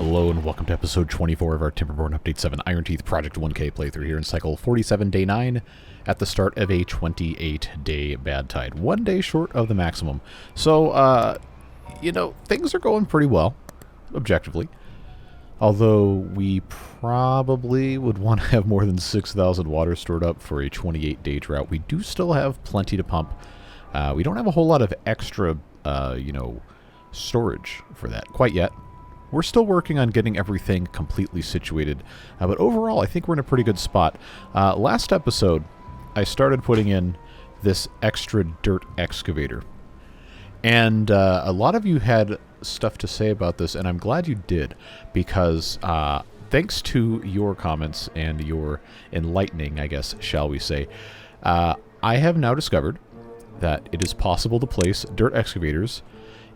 Hello and welcome to episode 24 of our Timberborn Update 7 Iron Teeth Project 1K playthrough here in cycle 47, day 9, at the start of a 28-day bad tide. 1 day short of the maximum. So, you know, things are going pretty well, objectively. Although we probably would want to have more than 6,000 water stored up for a 28-day drought. We do still have plenty to pump. We don't have a whole lot of extra, storage for that quite yet. We're still working on getting everything completely situated, but overall I think we're in a pretty good spot. Last episode, I started putting in this extra dirt excavator, and a lot of you had stuff to say about this, and I'm glad you did, because thanks to your comments and your enlightening, I guess, shall we say, I have now discovered that it is possible to place dirt excavators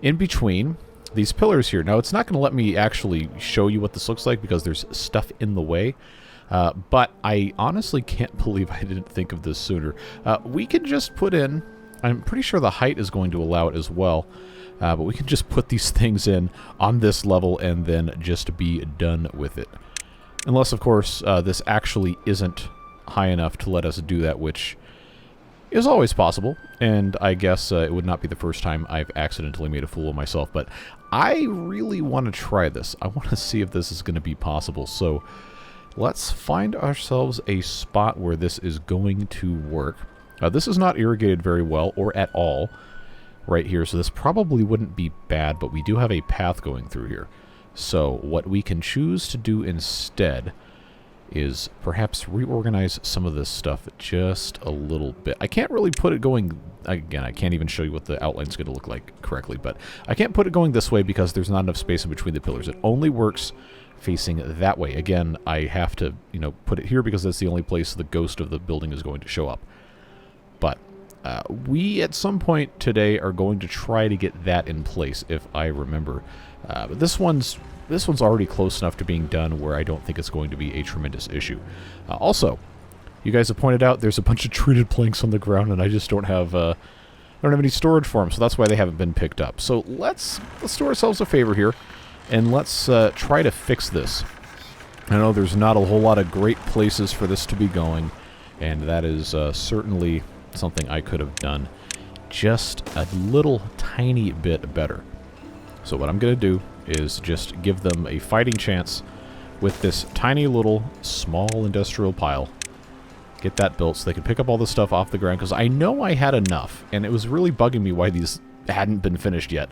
in between these pillars here. Now, it's not going to let me actually show you what this looks like because there's stuff in the way, but I honestly can't believe I didn't think of this sooner. We can just put in, I'm pretty sure the height is going to allow it as well, but we can just put these things in on this level and then just be done with it. Unless, of course, this actually isn't high enough to let us do that, which is always possible, and I guess it would not be the first time I've accidentally made a fool of myself, but I really want to try this. I want to see if this is going to be possible, so let's find ourselves a spot where this is going to work. This is not irrigated very well, or at all, right here, so this probably wouldn't be bad, but we do have a path going through here. So what we can choose to do instead is perhaps reorganize some of this stuff just a little bit. I can't really put it going, again, I can't even show you what the outline's going to look like correctly, but I can't put it going this way because there's not enough space in between the pillars. It only works facing that way. Again, I have to, put it here because that's the only place the ghost of the building is going to show up. But we, at some point today, are going to try to get that in place, if I remember. But this one's already close enough to being done where I don't think it's going to be a tremendous issue. Also, you guys have pointed out there's a bunch of treated planks on the ground, and I just don't have any storage for them, so that's why they haven't been picked up. So let's do ourselves a favor here, and let's try to fix this. I know there's not a whole lot of great places for this to be going, and that is certainly something I could have done just a little tiny bit better. So what I'm going to do is just give them a fighting chance with this tiny little small industrial pile. Get that built so they can pick up all this stuff off the ground, because I know I had enough, and it was really bugging me why these hadn't been finished yet.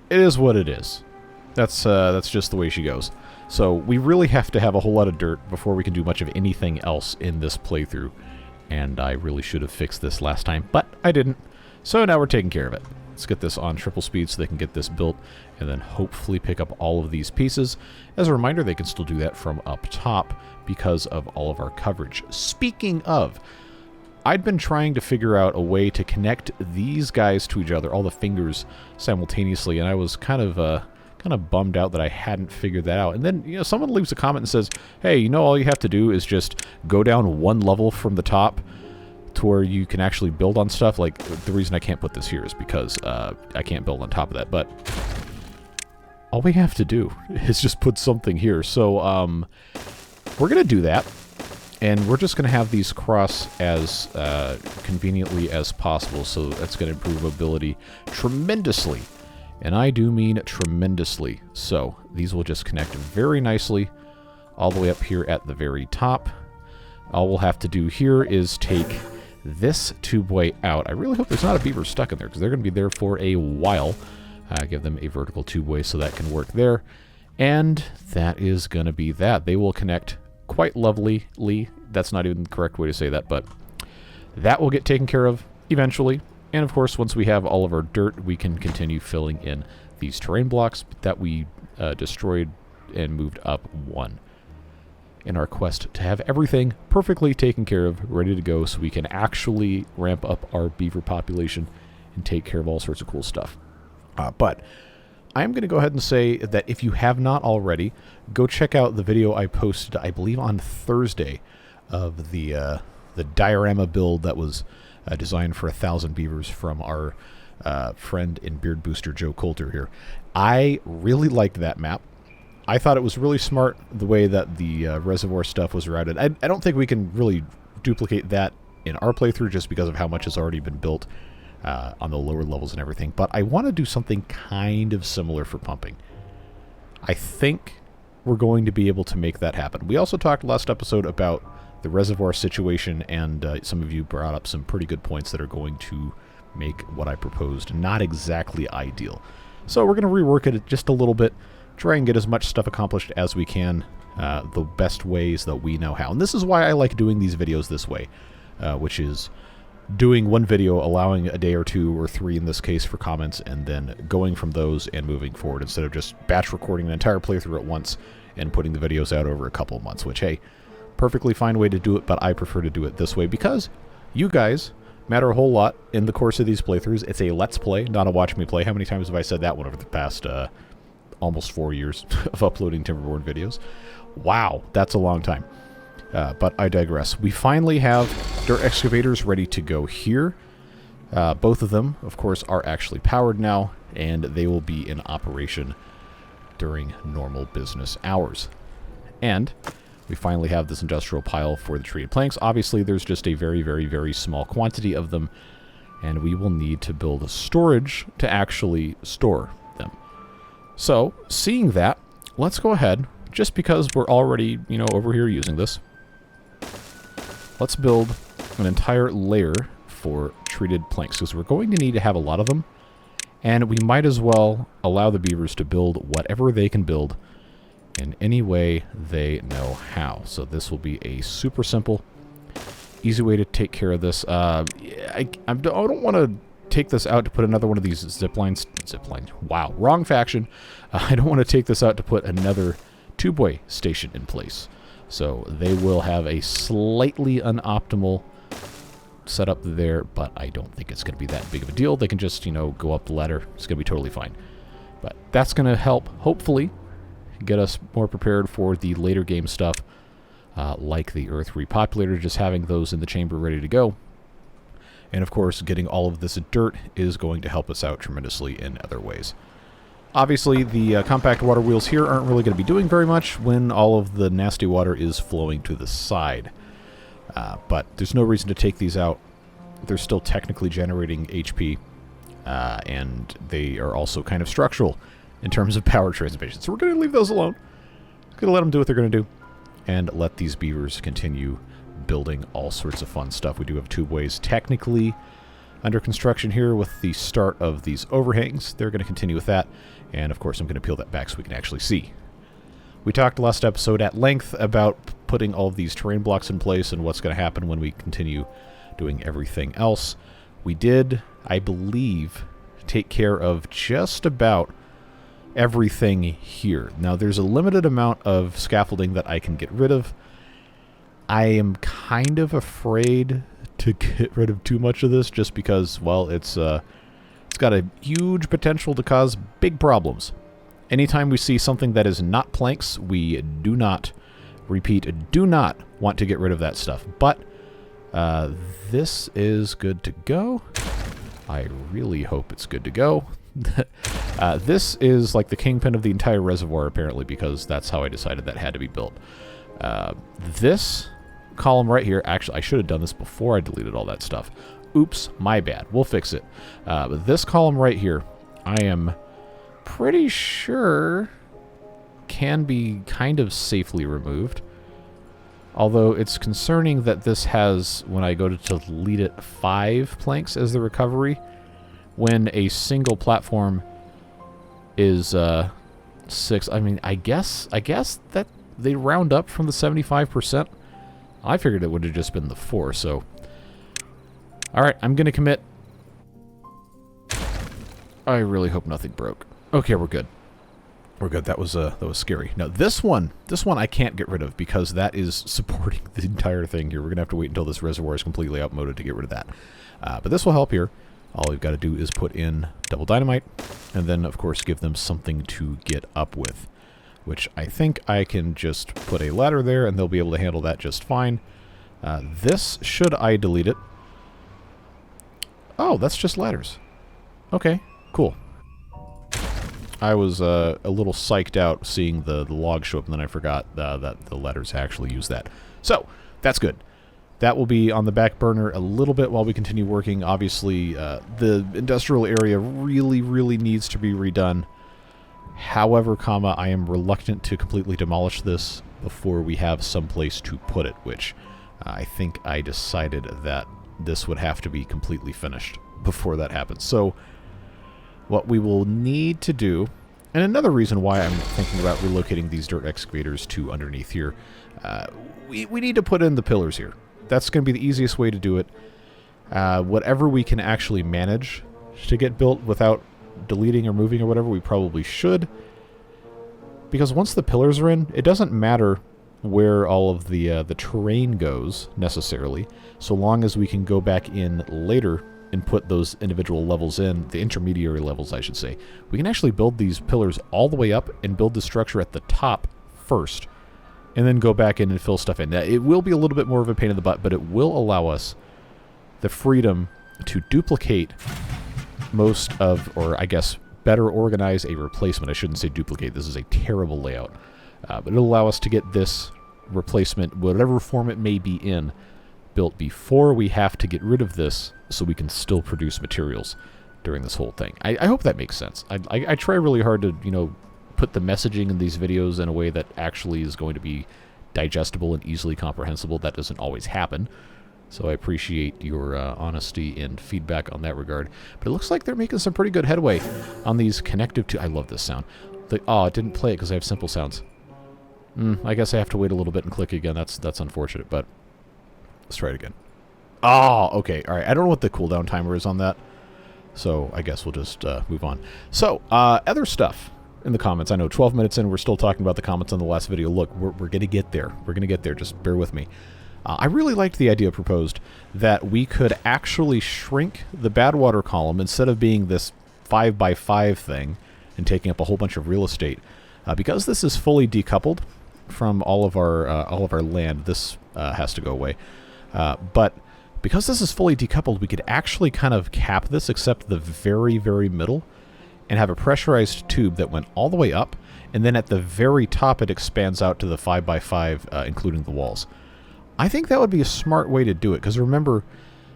It is what it is. That's just the way she goes. So we really have to have a whole lot of dirt before we can do much of anything else in this playthrough, and I really should have fixed this last time, but I didn't. So now we're taking care of it. Let's get this on triple speed so they can get this built and then hopefully pick up all of these pieces. As a reminder, they can still do that from up top because of all of our coverage. Speaking of, I'd been trying to figure out a way to connect these guys to each other, all the fingers simultaneously, and I was kind of bummed out that I hadn't figured that out. And then, someone leaves a comment and says, hey, all you have to do is just go down one level from the top to where you can actually build on stuff. Like, the reason I can't put this here is because I can't build on top of that, but all we have to do is just put something here. So we're going to do that, and we're just going to have these cross as conveniently as possible, so that's going to improve mobility tremendously, and I do mean tremendously. So these will just connect very nicely all the way up here at the very top. All we'll have to do here is take this tubeway out. I really hope there's not a beaver stuck in there, because they're going to be there for a while. Give them a vertical tubeway so that can work there. And that is going to be that. They will connect quite lovelily. That's not even the correct way to say that, but that will get taken care of eventually. And of course, once we have all of our dirt, we can continue filling in these terrain blocks that we destroyed and moved up one, in our quest to have everything perfectly taken care of, ready to go, so we can actually ramp up our beaver population and take care of all sorts of cool stuff. But I'm going to go ahead and say that if you have not already, go check out the video I posted, I believe on Thursday, of the diorama build that was designed for 1,000 beavers from our friend and beard booster Joe Coulter here. I really liked that map. I thought it was really smart the way that the reservoir stuff was routed. I don't think we can really duplicate that in our playthrough just because of how much has already been built on the lower levels and everything. But I want to do something kind of similar for pumping. I think we're going to be able to make that happen. We also talked last episode about the reservoir situation, and some of you brought up some pretty good points that are going to make what I proposed not exactly ideal. So we're going to rework it just a little bit, try and get as much stuff accomplished as we can, the best ways that we know how. And this is why I like doing these videos this way, which is doing one video, allowing a day or two or three in this case for comments, and then going from those and moving forward instead of just batch recording an entire playthrough at once and putting the videos out over a couple of months, which, hey, perfectly fine way to do it, but I prefer to do it this way because you guys matter a whole lot in the course of these playthroughs. It's a let's play, not a watch me play. How many times have I said that one over the past almost 4 years of uploading Timberborn videos? Wow, that's a long time. But I digress. We finally have dirt excavators ready to go here. Both of them, of course, are actually powered now, and they will be in operation during normal business hours. And we finally have this industrial pile for the treated planks. Obviously, there's just a very, very, very small quantity of them, and we will need to build a storage to actually store them. So, seeing that, let's go ahead, just because we're already, over here using this, let's build an entire layer for treated planks, because we're going to need to have a lot of them, and we might as well allow the beavers to build whatever they can build in any way they know how. So this will be a super simple, easy way to take care of this. I don't want to take this out to put another one of these zip lines. Wow, wrong faction. I don't want to take this out to put another Tubeway station in place. So they will have a slightly unoptimal setup there, but I don't think it's going to be that big of a deal. They can just, go up the ladder. It's going to be totally fine. But that's going to help, hopefully, get us more prepared for the later game stuff, like the Earth Repopulator, just having those in the chamber ready to go. And of course, getting all of this dirt is going to help us out tremendously in other ways. Obviously, the compact water wheels here aren't really going to be doing very much when all of the nasty water is flowing to the side. But there's no reason to take these out. They're still technically generating HP, and they are also kind of structural in terms of power transmission. So we're going to leave those alone. We're going to let them do what they're going to do, and let these beavers continue building all sorts of fun stuff. We do have tubeways technically under construction here with the start of these overhangs. They're going to continue with that, and of course I'm going to peel that back so we can actually see. We talked last episode at length about putting all of these terrain blocks in place and what's going to happen when we continue doing everything else. We did, I believe, take care of just about everything here. Now, there's a limited amount of scaffolding that I can get rid of. I am kind of afraid to get rid of too much of this just because, well, it's got a huge potential to cause big problems. Anytime we see something that is not planks, we do not, repeat, do not want to get rid of that stuff. But this is good to go. I really hope it's good to go. This is like the kingpin of the entire reservoir, apparently, because that's how I decided that had to be built. This column right here, actually, I should have done this before I deleted all that stuff. Oops, my bad. We'll fix it. But this column right here, I am pretty sure can be kind of safely removed. Although it's concerning that this has, when I go to delete it, 5 planks as the recovery, when a single platform is 6. I mean, I guess that they round up from the 75%. I figured it would have just been the 4, so... Alright, I'm gonna commit. I really hope nothing broke. Okay, we're good. We're good. That was scary. Now, this one I can't get rid of because that is supporting the entire thing here. We're gonna have to wait until this reservoir is completely outmoded to get rid of that. But this will help here. All we've got to do is put in double dynamite, and then, of course, give them something to get up with, which I think I can just put a ladder there, and they'll be able to handle that just fine. This, should I delete it... Oh, that's just ladders. Okay, cool. I was a little psyched out seeing the log show up, and then I forgot that the letters actually use that. So, that's good. That will be on the back burner a little bit while we continue working. Obviously, the industrial area really, really needs to be redone. However, I am reluctant to completely demolish this before we have some place to put it, which I think I decided that this would have to be completely finished before that happens. So, what we will need to do, and another reason why I'm thinking about relocating these dirt excavators to underneath here, we need to put in the pillars here. That's going to be the easiest way to do it. Whatever we can actually manage to get built without deleting or moving or whatever, we probably should. Because once the pillars are in, it doesn't matter where all of the terrain goes, necessarily, so long as we can go back in later and put those individual levels in, the intermediary levels, I should say. We can actually build these pillars all the way up and build the structure at the top first, and then go back in and fill stuff in. Now, it will be a little bit more of a pain in the butt, but it will allow us the freedom to duplicate most of, or I guess better organize a replacement. I shouldn't say duplicate. This is a terrible layout. But it'll allow us to get this replacement, whatever form it may be in, built before we have to get rid of this so we can still produce materials during this whole thing. I hope that makes sense. I try really hard to, put the messaging in these videos in a way that actually is going to be digestible and easily comprehensible. That doesn't always happen. So I appreciate your honesty and feedback on that regard. But it looks like they're making some pretty good headway on these connective I love this sound. Oh, it didn't play it because I have simple sounds. I guess I have to wait a little bit and click again. That's unfortunate, but let's try it again. Oh, okay. All right. I don't know what the cooldown timer is on that, so I guess we'll just move on. So, other stuff in the comments. I know 12 minutes in, we're still talking about the comments on the last video. Look, we're going to get there. We're going to get there. Just bear with me. I really liked the idea proposed that we could actually shrink the Badwater column instead of being this 5x5 thing and taking up a whole bunch of real estate. Because this is fully decoupled from all of our land, this has to go away. But because this is fully decoupled, we could actually kind of cap this except the very, very middle and have a pressurized tube that went all the way up, and then at the very top it expands out to the 5x5, including the walls. I think that would be a smart way to do it, because remember,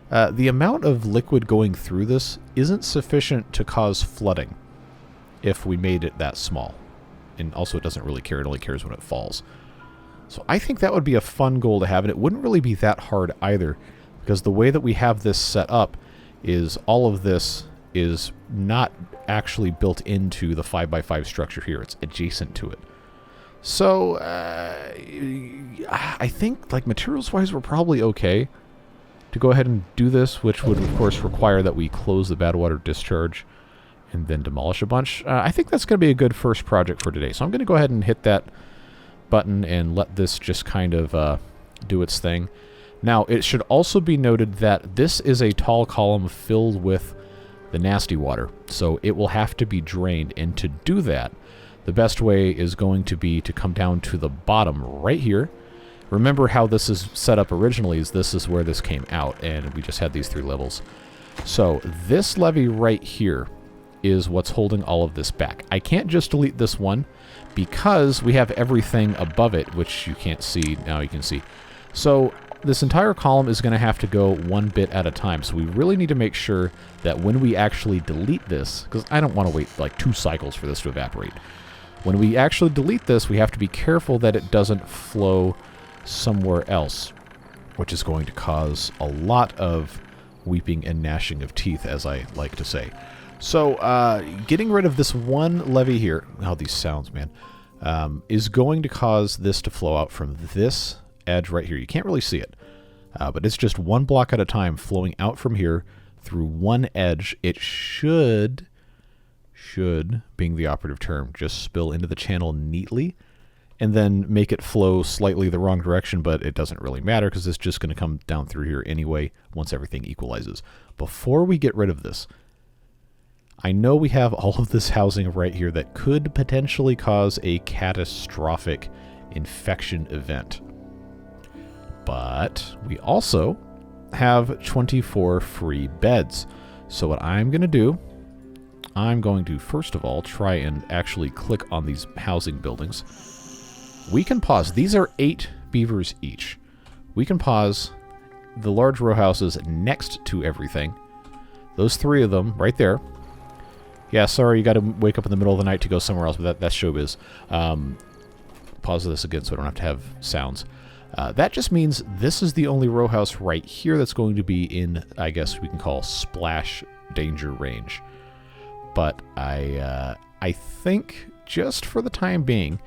the amount of liquid going through this isn't sufficient to cause flooding if we made it that small. And also it doesn't really care, it only cares when it falls. So I think that would be a fun goal to have, and it wouldn't really be that hard either, because the way that we have this set up is all of this is not actually built into the 5x5 structure here. It's adjacent to it. So, I think, like, materials-wise, we're probably okay to go ahead and do this, which would, of course, require that we close the Badwater discharge and then demolish a bunch. I think that's going to be a good first project for today. So I'm going to go ahead and hit that button and let this just kind of do its thing. Now, it should also be noted that this is a tall column filled with the nasty water, so it will have to be drained, and to do that, the best way is going to be to come down to the bottom right here. Remember how this is set up originally, is this is where this came out, and we just had these 3 levels. So this levee right here is what's holding all of this back. I can't just delete this one because we have everything above it, which you can't see. Now you can see. So this entire column is going to have to go one bit at a time. So we really need to make sure that when we actually delete this, because I don't want to wait like 2 cycles for this to evaporate. When we actually delete this, we have to be careful that it doesn't flow somewhere else, which is going to cause a lot of weeping and gnashing of teeth, as I like to say. So, getting rid of this one levee here, oh, these sounds, man, is going to cause this to flow out from this edge right here. You can't really see it, but it's just one block at a time flowing out from here through one edge. It should, being the operative term, just spill into the channel neatly and then make it flow slightly the wrong direction, but it doesn't really matter because it's just going to come down through here anyway once everything equalizes. Before we get rid of this, I know we have all of this housing right here that could potentially cause a catastrophic infection event. But we also have 24 free beds. So what I'm going to do I'm going to, first of all, try and actually click on these housing buildings. We can pause. These are 8 beavers each. We can pause the large row houses next to everything. Those 3 of them right there. Yeah, sorry, you got to wake up in the middle of the night to go somewhere else, but that's showbiz. Pause this again so I don't have to have sounds. That just means this is the only row house right here that's going to be in, I guess we can call splash danger range. But I think just for the time being,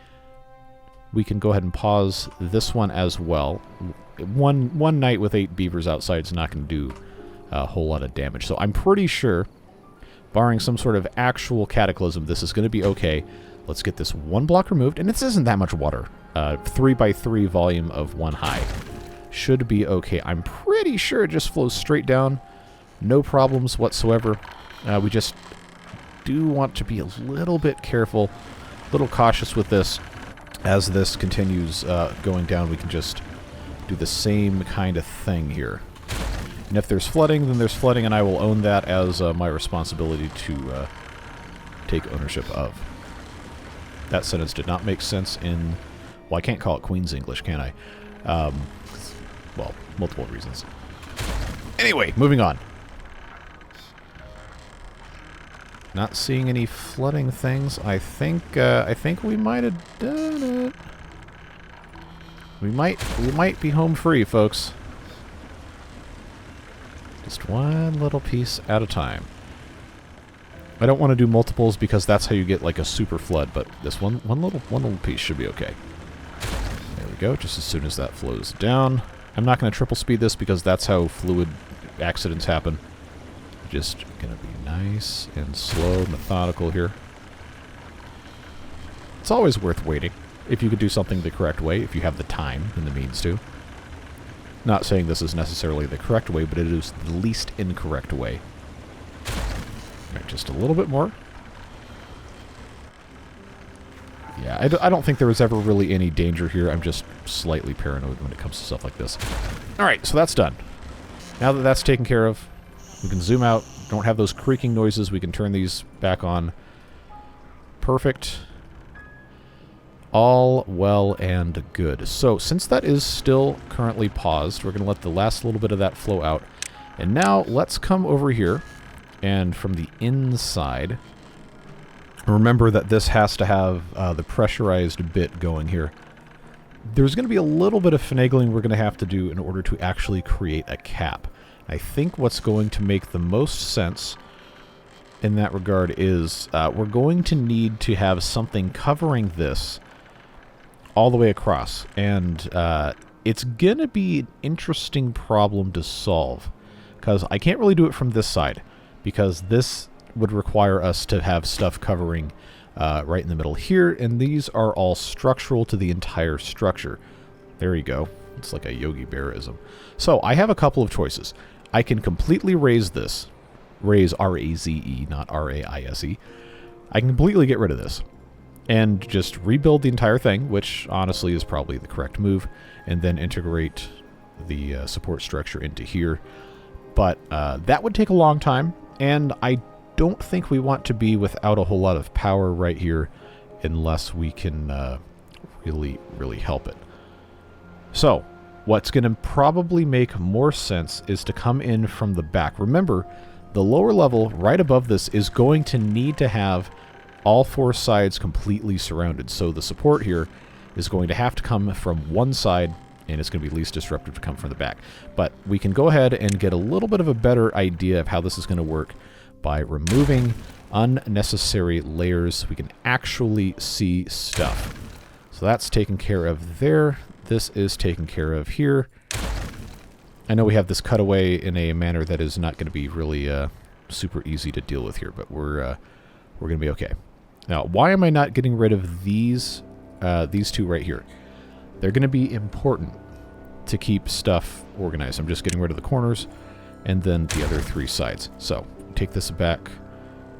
we can go ahead and pause this one as well. One night with 8 beavers outside is not going to do a whole lot of damage. So I'm pretty sure, barring some sort of actual cataclysm, this is going to be okay. Let's get this 1 block removed, and this isn't that much water. 3x3 volume of 1 high. Should be okay. I'm pretty sure it just flows straight down. No problems whatsoever. We just do want to be a little bit careful, a little cautious with this. As this continues going down, we can just do the same kind of thing here. And if there's flooding, then there's flooding, and I will own that as my responsibility to take ownership of. That sentence did not make sense in... Well, I can't call it Queen's English, can I? Well, multiple reasons. Anyway, moving on. Not seeing any flooding things. I think we might have done it. We might be home free, folks. Just one little piece at a time. I don't want to do multiples because that's how you get like a super flood, but this one little piece should be okay. There we go, just as soon as that flows down. I'm not going to triple speed this because that's how fluid accidents happen. Just going to be nice and slow, methodical here. It's always worth waiting if you could do something the correct way, if you have the time and the means to. Not saying this is necessarily the correct way, but it is the least incorrect way. Right, just a little bit more. Yeah, I don't think there was ever really any danger here. I'm just slightly paranoid when it comes to stuff like this. Alright, so that's done. Now that that's taken care of, we can zoom out. Don't have those creaking noises. We can turn these back on. Perfect. All well and good. So, since that is still currently paused, we're going to let the last little bit of that flow out. And now, let's come over here. And from the inside, remember that this has to have the pressurized bit going here. There's going to be a little bit of finagling we're going to have to do in order to actually create a cap. I think what's going to make the most sense in that regard is we're going to need to have something covering this all the way across. And it's going to be an interesting problem to solve, because I can't really do it from this side, because this would require us to have stuff covering right in the middle here, and these are all structural to the entire structure. There you go. It's like a Yogi Bearism. So I have a couple of choices. I can completely raise this. Raise, R-A-Z-E, not R-A-I-S-E. I can completely get rid of this and just rebuild the entire thing, which honestly is probably the correct move, and then integrate the support structure into here. But that would take a long time, and I don't think we want to be without a whole lot of power right here unless we can really help it. So, what's going to probably make more sense is to come in from the back. Remember, the lower level right above this is going to need to have all 4 sides completely surrounded. So the support here is going to have to come from one side, and it's going to be least disruptive to come from the back. But we can go ahead and get a little bit of a better idea of how this is going to work by removing unnecessary layers. We can actually see stuff. So that's taken care of there. This is taken care of here. I know we have this cutaway in a manner that is not going to be really super easy to deal with here, but we're going to be okay. Now, why am I not getting rid of these 2 right here? They're going to be important to keep stuff organized. I'm just getting rid of the corners and then the other 3 sides. So, take this back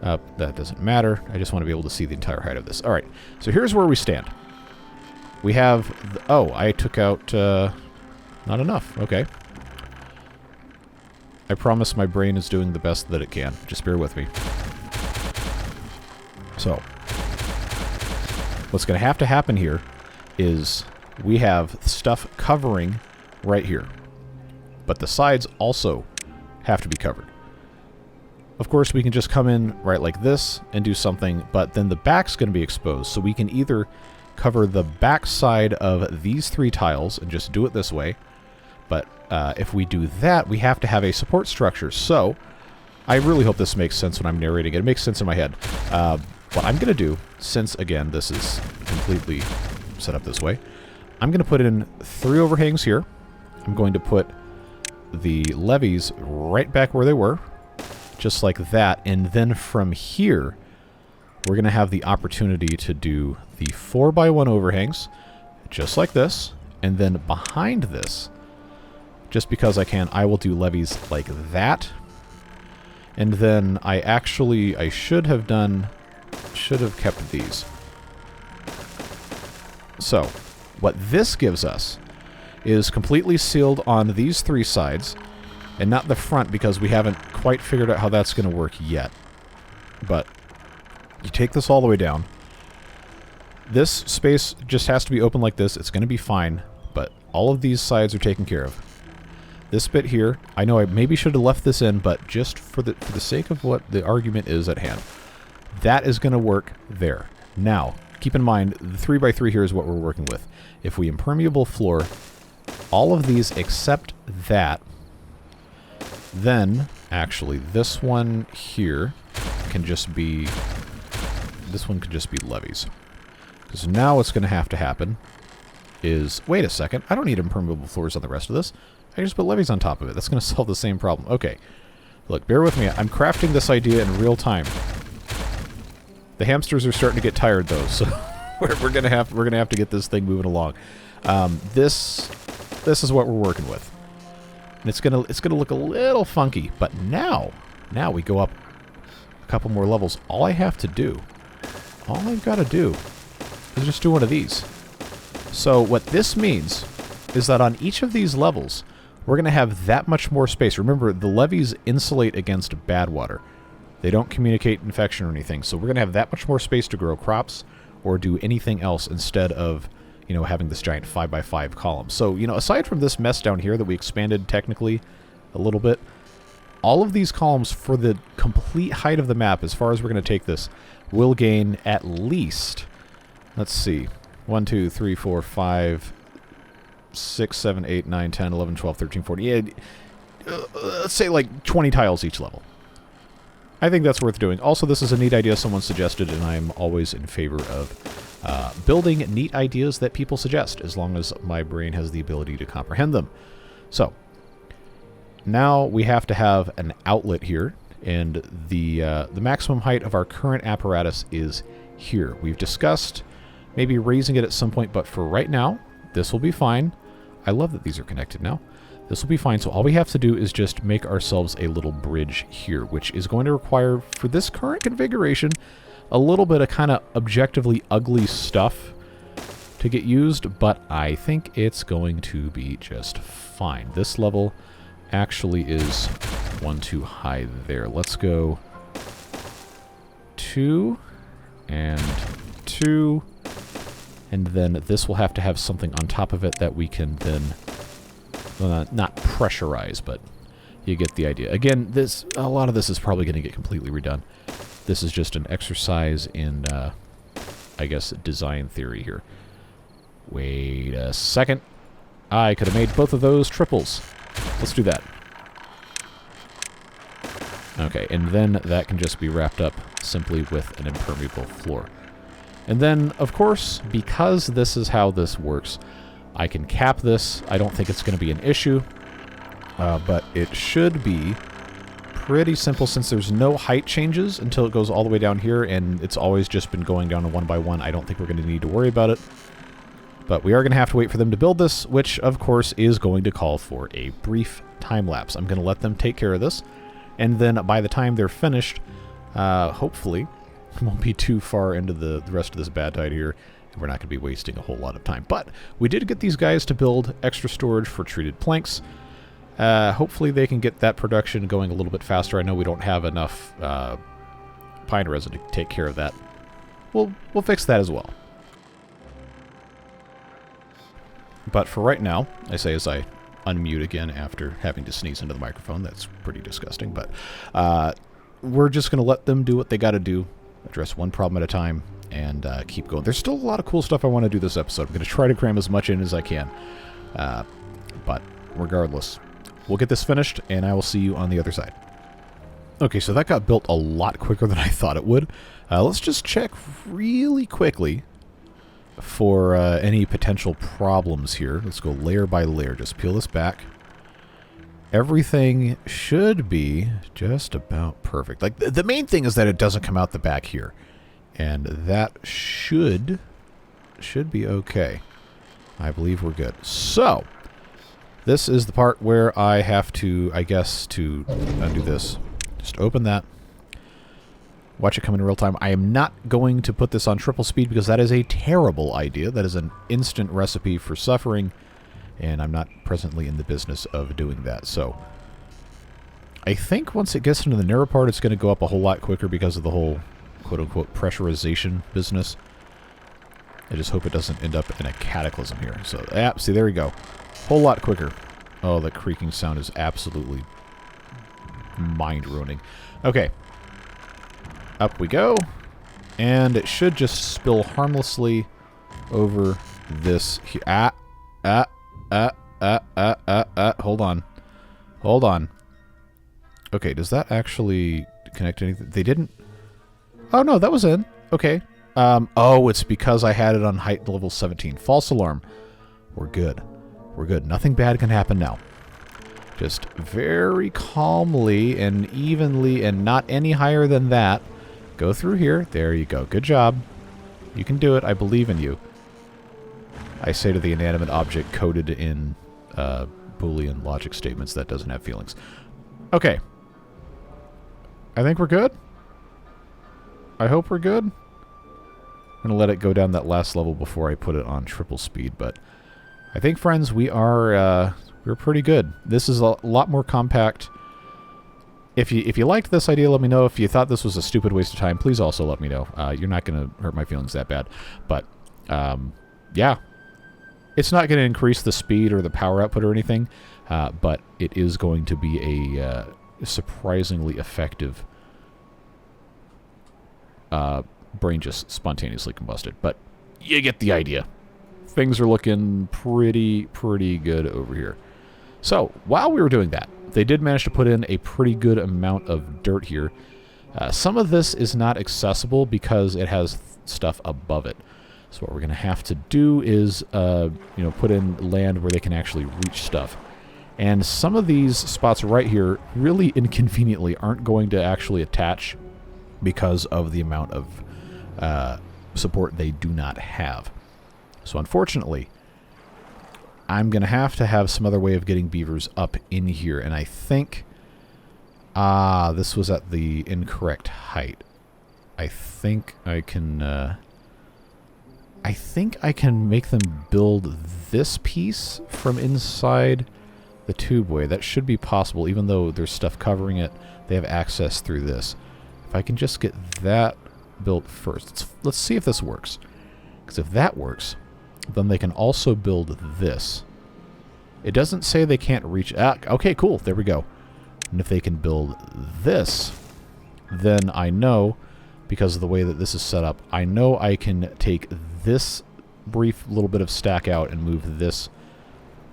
up. That doesn't matter. I just want to be able to see the entire height of this. All right, so here's where we stand. We have... oh, I took out... not enough. Okay. I promise my brain is doing the best that it can. Just bear with me. So what's going to happen here is we have stuff covering right here. But the sides also have to be covered. Of course, we can just come in right like this and do something, but then the back's going to be exposed. So we can either cover the back side of these 3 tiles and just do it this way. But if we do that, we have to have a support structure. So I really hope this makes sense when I'm narrating it. It makes sense in my head. What I'm going to do, since, again, this is completely set up this way, I'm going to put in 3 overhangs here. I'm going to put the levees right back where they were, just like that. And then from here, we're going to have the opportunity to do the 4x1 overhangs, just like this. And then behind this, just because I can, I will do levees like that. And then I should have kept these. So what this gives us is completely sealed on these 3 sides, and not the front because we haven't quite figured out how that's going to work yet. But you take this all the way down. This space just has to be open like this. It's going to be fine, but all of these sides are taken care of. This bit here, I know I maybe should have left this in, but just for the sake of what the argument is at hand, that is going to work there. Now, keep in mind, the 3x3 here is what we're working with. If we impermeable floor all of these except that, then actually this one here can just be, levees. Because now what's going to happen is, wait a second, I don't need impermeable floors on the rest of this. I just put levees on top of it. That's going to solve the same problem. Okay. Look, bear with me. I'm crafting this idea in real time. The hamsters are starting to get tired, though, so we're gonna have to get this thing moving along. This is what we're working with, and it's gonna look a little funky. But now we go up a couple more levels. All I've got to do is just do one of these. So what this means is that on each of these levels, we're going to have that much more space. Remember, the levees insulate against bad water. They don't communicate infection or anything. So we're going to have that much more space to grow crops or do anything else instead of, having this giant 5x5 column. So, aside from this mess down here that we expanded technically a little bit, all of these columns for the complete height of the map, as far as we're going to take this, will gain at least, let's see, 1, 2, 3, 4, 5, 6, 7, 8, 9, 10, 11, 12, 13, 14. Let's say like 20 tiles each level. I think that's worth doing. Also, this is a neat idea someone suggested, and I'm always in favor of building neat ideas that people suggest, as long as my brain has the ability to comprehend them. So, now we have to have an outlet here, and the maximum height of our current apparatus is here. We've discussed maybe raising it at some point, but for right now, this will be fine. I love that these are connected now. This will be fine. So all we have to do is just make ourselves a little bridge here, which is going to require, for this current configuration, a little bit of kind of objectively ugly stuff to get used, but I think it's going to be just fine. This level actually is one too high there. Let's go 2 and 2. And then this will have to have something on top of it that we can then, not pressurize, but you get the idea. Again, a lot of this is probably going to get completely redone. This is just an exercise in, I guess, design theory here. Wait a second. I could have made both of those triples. Let's do that. Okay, and then that can just be wrapped up simply with an impermeable floor. And then, of course, because this is how this works, I can cap this. I don't think it's going to be an issue, but it should be pretty simple since there's no height changes until it goes all the way down here, and it's always just been going down a 1x1. I don't think we're going to need to worry about it. But we are going to have to wait for them to build this, which, of course, is going to call for a brief time lapse. I'm going to let them take care of this, and then by the time they're finished, hopefully, won't be too far into the rest of this bad tide here, and we're not going to be wasting a whole lot of time. But we did get these guys to build extra storage for treated planks. Hopefully they can get that production going a little bit faster. I know we don't have enough pine resin to take care of that we'll fix that as well. But for right now, I say as I unmute again after having to sneeze into the microphone. That's pretty disgusting. But we're just going to let them do what they got to do, address one problem at a time, and keep going. There's still a lot of cool stuff I want to do this episode. I'm going to try to cram as much in as I can. But regardless, we'll get this finished, and I will see you on the other side. Okay, so that got built a lot quicker than I thought it would. Let's just check really quickly for any potential problems here. Let's go layer by layer. Just peel this back. Everything should be just about perfect. Like, the main thing is that it doesn't come out the back here. And that should be okay. I believe we're good. So, this is the part where I have to, I guess, to undo this. Just open that. Watch it come in real time. I am not going to put this on triple speed because that is a terrible idea. That is an instant recipe for suffering, and I'm not presently in the business of doing that. So I think once it gets into the narrow part, it's going to go up a whole lot quicker because of the whole quote-unquote pressurization business. I just hope it doesn't end up in a cataclysm here. So, see, there we go. Whole lot quicker. Oh, the creaking sound is absolutely mind-ruining. Okay. Up we go, and it should just spill harmlessly over this here. Hold on. Hold on. Okay, does that actually connect to anything? They didn't... Oh, no, that was in. Okay. Oh, it's because I had it on height level 17. False alarm. We're good. We're good. Nothing bad can happen now. Just very calmly and evenly, and not any higher than that, go through here. There you go. Good job. You can do it. I believe in you. I say to the inanimate object coded in Boolean logic statements that doesn't have feelings. Okay. I think we're good. I hope we're good. I'm going to let it go down that last level before I put it on triple speed, but I think, friends, we're pretty good. This is a lot more compact. If you liked this idea, let me know. If you thought this was a stupid waste of time, please also let me know. You're not going to hurt my feelings that bad. But, yeah. It's not going to increase the speed or the power output or anything, but it is going to be a surprisingly effective brain just spontaneously combusted. But you get the idea. Things are looking pretty good over here. So, while we were doing that, they did manage to put in a pretty good amount of dirt here. Some of this is not accessible because it has stuff above it. So what we're going to have to do is, put in land where they can actually reach stuff. And some of these spots right here really inconveniently aren't going to actually attach because of the amount of support they do not have. So unfortunately, I'm going to have some other way of getting beavers up in here. And I think, this was at the incorrect height. I think I can make them build this piece from inside the tubeway. That should be possible, even though there's stuff covering it. They have access through this. If I can just get that built first. Let's see if this works. Because if that works, then they can also build this. It doesn't say they can't reach... okay, cool. There we go. And if they can build this, then I know, because of the way that this is set up, I know I can take this brief little bit of stack out and move this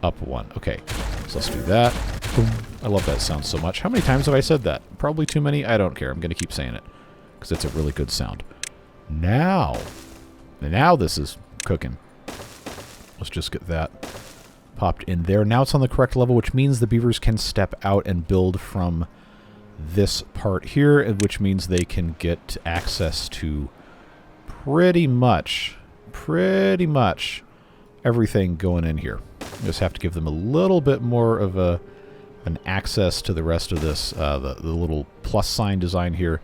up one. Okay, so let's do that. Boom. I love that sound so much. How many times have I said that? Probably too many. I don't care. I'm going to keep saying it because it's a really good sound. Now this is cooking. Let's just get that popped in there. Now it's on the correct level, which means the beavers can step out and build from this part here, which means they can get access to pretty much everything going in here. You just have to give them a little bit more of an access to the rest of this. The little plus sign design here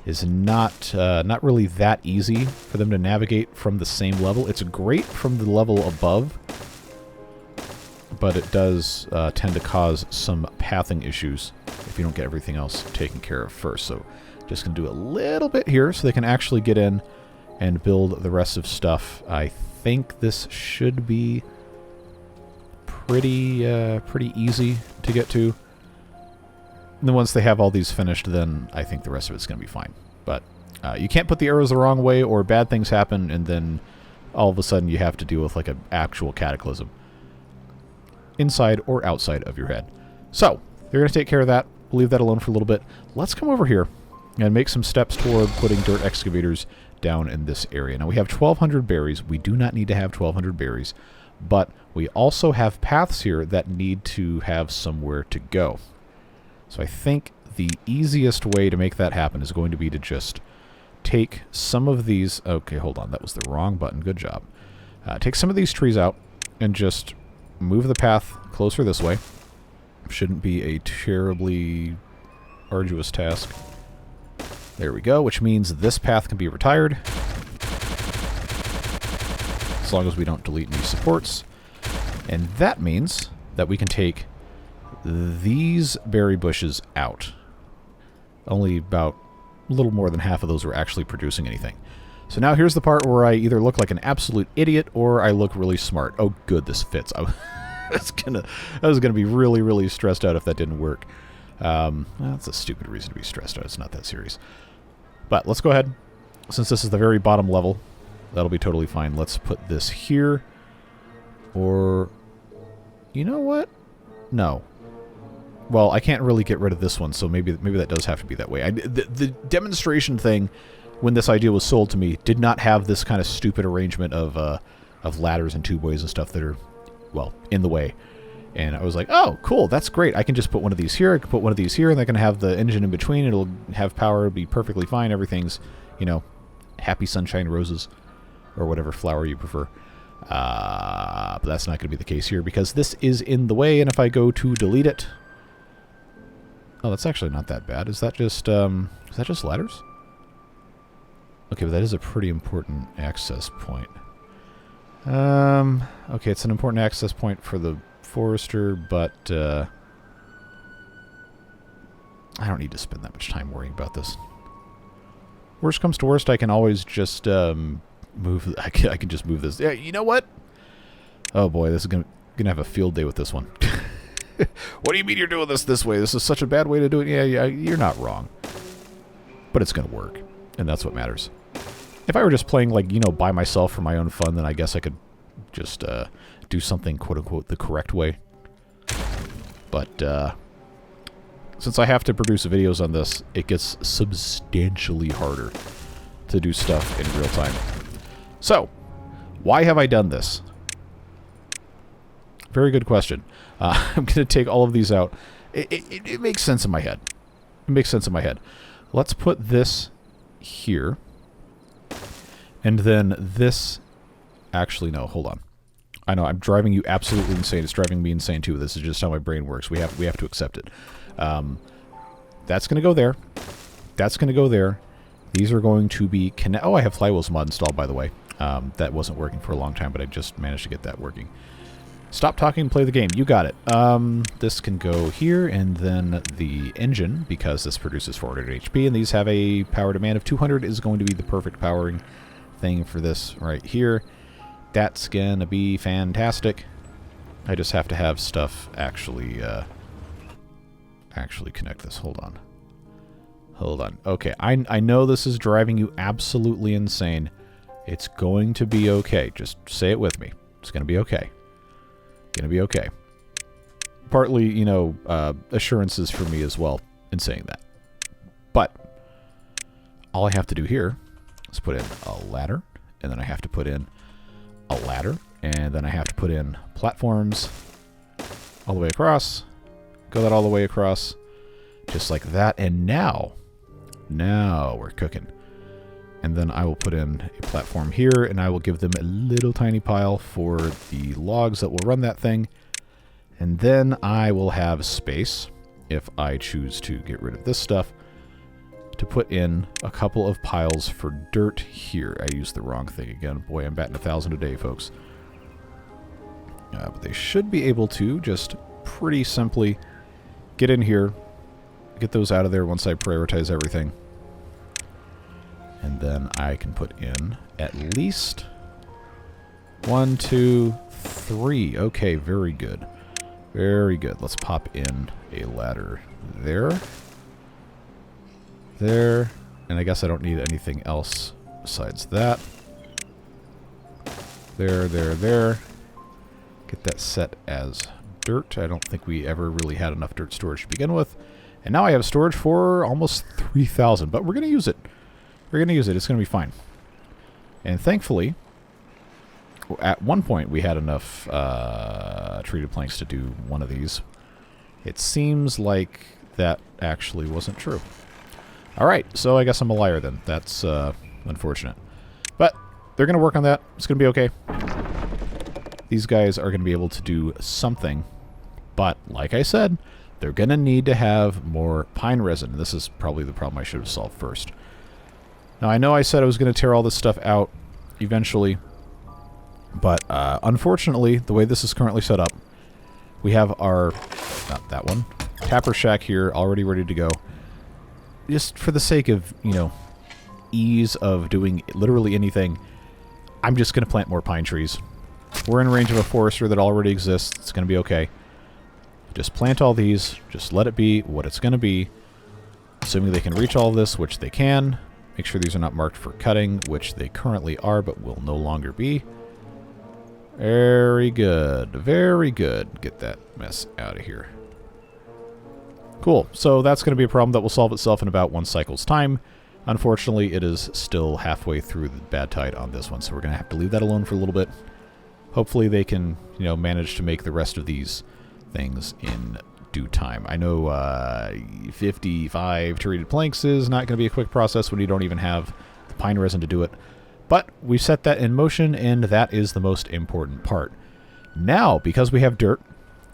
is not really that easy for them to navigate from the same level. It's great from the level above, but it does tend to cause some pathing issues if you don't get everything else taken care of first. So just going to do a little bit here so they can actually get in and build the rest of stuff. I think this should be pretty easy to get to. And then once they have all these finished, then I think the rest of it's going to be fine. But you can't put the arrows the wrong way or bad things happen, and then all of a sudden you have to deal with like an actual cataclysm inside or outside of your head. So they're going to take care of that. We'll leave that alone for a little bit. Let's come over here and make some steps toward putting dirt excavators down in this area. Now we have 1,200 berries. We do not need to have 1,200 berries, but we also have paths here that need to have somewhere to go. So I think the easiest way to make that happen is going to be to just take some of these... Okay, hold on. That was the wrong button. Good job. Take some of these trees out and just move the path closer this way. Shouldn't be a terribly arduous task. There we go, which means this path can be retired. As long as we don't delete any supports. And that means that we can take these berry bushes out. Only about a little more than half of those were actually producing anything. So now here's the part where I either look like an absolute idiot or I look really smart. Oh, good, this fits. I was gonna be really, really stressed out if that didn't work. Well, that's a stupid reason to be stressed out. It's not that serious. But let's go ahead. Since this is the very bottom level, that'll be totally fine. Let's put this here. Or, you know what? No. Well, I can't really get rid of this one, so maybe that does have to be that way. The demonstration thing, when this idea was sold to me, did not have this kind of stupid arrangement of ladders and tubeways and stuff that are, well, in the way. And I was like, oh, cool, that's great. I can just put one of these here, I can put one of these here, and I can have the engine in between. It'll have power, it'll be perfectly fine. Everything's, you know, happy sunshine roses, or whatever flower you prefer. But that's not going to be the case here, because this is in the way, and if I go to delete it... Oh, that's actually not that bad. Is that just ladders? Okay, but that is a pretty important access point. Okay, it's an important access point for the forester, but I don't need to spend that much time worrying about this. Worst comes to worst, I can always just move. I can just move this. Yeah, you know what? Oh boy, this is gonna have a field day with this one. What do you mean you're doing this way? This is such a bad way to do it. Yeah, you're not wrong. But it's gonna work, and that's what matters. If I were just playing, like, you know, by myself for my own fun, then I guess I could just do something, quote-unquote, the correct way. But since I have to produce videos on this, it gets substantially harder to do stuff in real time. So, why have I done this? Very good question. I'm going to take all of these out. It makes sense in my head. It makes sense in my head. Let's put this here. And then this... Actually, no, hold on. I know, I'm driving you absolutely insane. It's driving me insane, too. This is just how my brain works. We have to accept it. That's going to go there. That's going to go there. These are going to be... Oh, I have Flywheels mod installed, by the way. That wasn't working for a long time, but I just managed to get that working. Stop talking and play the game. You got it. This can go here, and then the engine, because this produces 400 HP, and these have a power demand of 200, is going to be the perfect powering thing for this right here. That's gonna be fantastic. I just have to have stuff actually connect this. Hold on. Hold on. Okay, I know this is driving you absolutely insane. It's going to be okay. Just say it with me. It's gonna be okay. Gonna be okay. Partly, you know, assurances for me as well in saying that. But all I have to do here is put in a ladder, and then I have to put in a ladder, and then I have to put in platforms all the way across. Go that all the way across, just like that. And now we're cooking. And then I will put in a platform here, and I will give them a little tiny pile for the logs that will run that thing. And then I will have space, if I choose to get rid of this stuff, to put in a couple of piles for dirt here. I used the wrong thing again. Boy, I'm batting 1,000 a day, folks. But they should be able to just pretty simply get in here, get those out of there once I prioritize everything. And then I can put in at least 1, 2, 3. Okay, very good. Very good. Let's pop in a ladder there. There. And I guess I don't need anything else besides that. There, there, there. Get that set as dirt. I don't think we ever really had enough dirt storage to begin with. And now I have storage for almost 3,000, but we're going to use it. We're going to use it. It's going to be fine. And thankfully, at one point we had enough treated planks to do one of these. It seems like that actually wasn't true. Alright, so I guess I'm a liar then. That's unfortunate. But they're going to work on that. It's going to be okay. These guys are going to be able to do something. But, like I said, they're going to need to have more pine resin. This is probably the problem I should have solved first. Now, I know I said I was going to tear all this stuff out eventually. But, unfortunately, the way this is currently set up, we have our, not that one, tapper shack here already ready to go. Just for the sake of, you know, ease of doing literally anything, I'm just going to plant more pine trees. We're in range of a forester that already exists. It's going to be okay. Just plant all these. Just let it be what it's going to be. Assuming they can reach all of this, which they can. Make sure these are not marked for cutting, which they currently are, but will no longer be. Very good. Very good. Get that mess out of here. Cool. So that's going to be a problem that will solve itself in about 1 cycle's time. Unfortunately, it is still halfway through the bad tide on this one, so we're going to have to leave that alone for a little bit. Hopefully they can, you know, manage to make the rest of these things in due time. I know 55 treated planks is not going to be a quick process when you don't even have the pine resin to do it. But we set that in motion, and that is the most important part. Now, because we have dirt,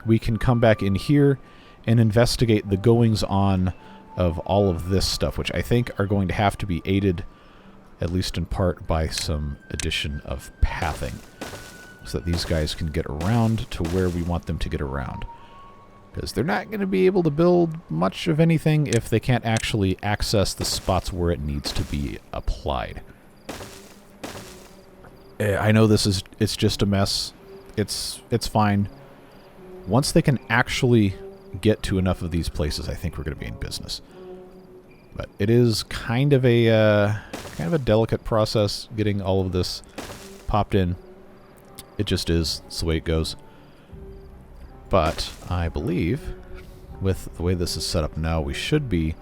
we can come back in here and investigate the goings-on of all of this stuff, which I think are going to have to be aided, at least in part, by some addition of pathing, so that these guys can get around to where we want them to get around. Because they're not going to be able to build much of anything if they can't actually access the spots where it needs to be applied. I know it's just a mess. It's fine. Once they can actually get to enough of these places, I think we're going to be in business. But it is kind of a delicate process getting all of this popped in. It just is. It's the way it goes. But I believe with the way this is set up now, we should be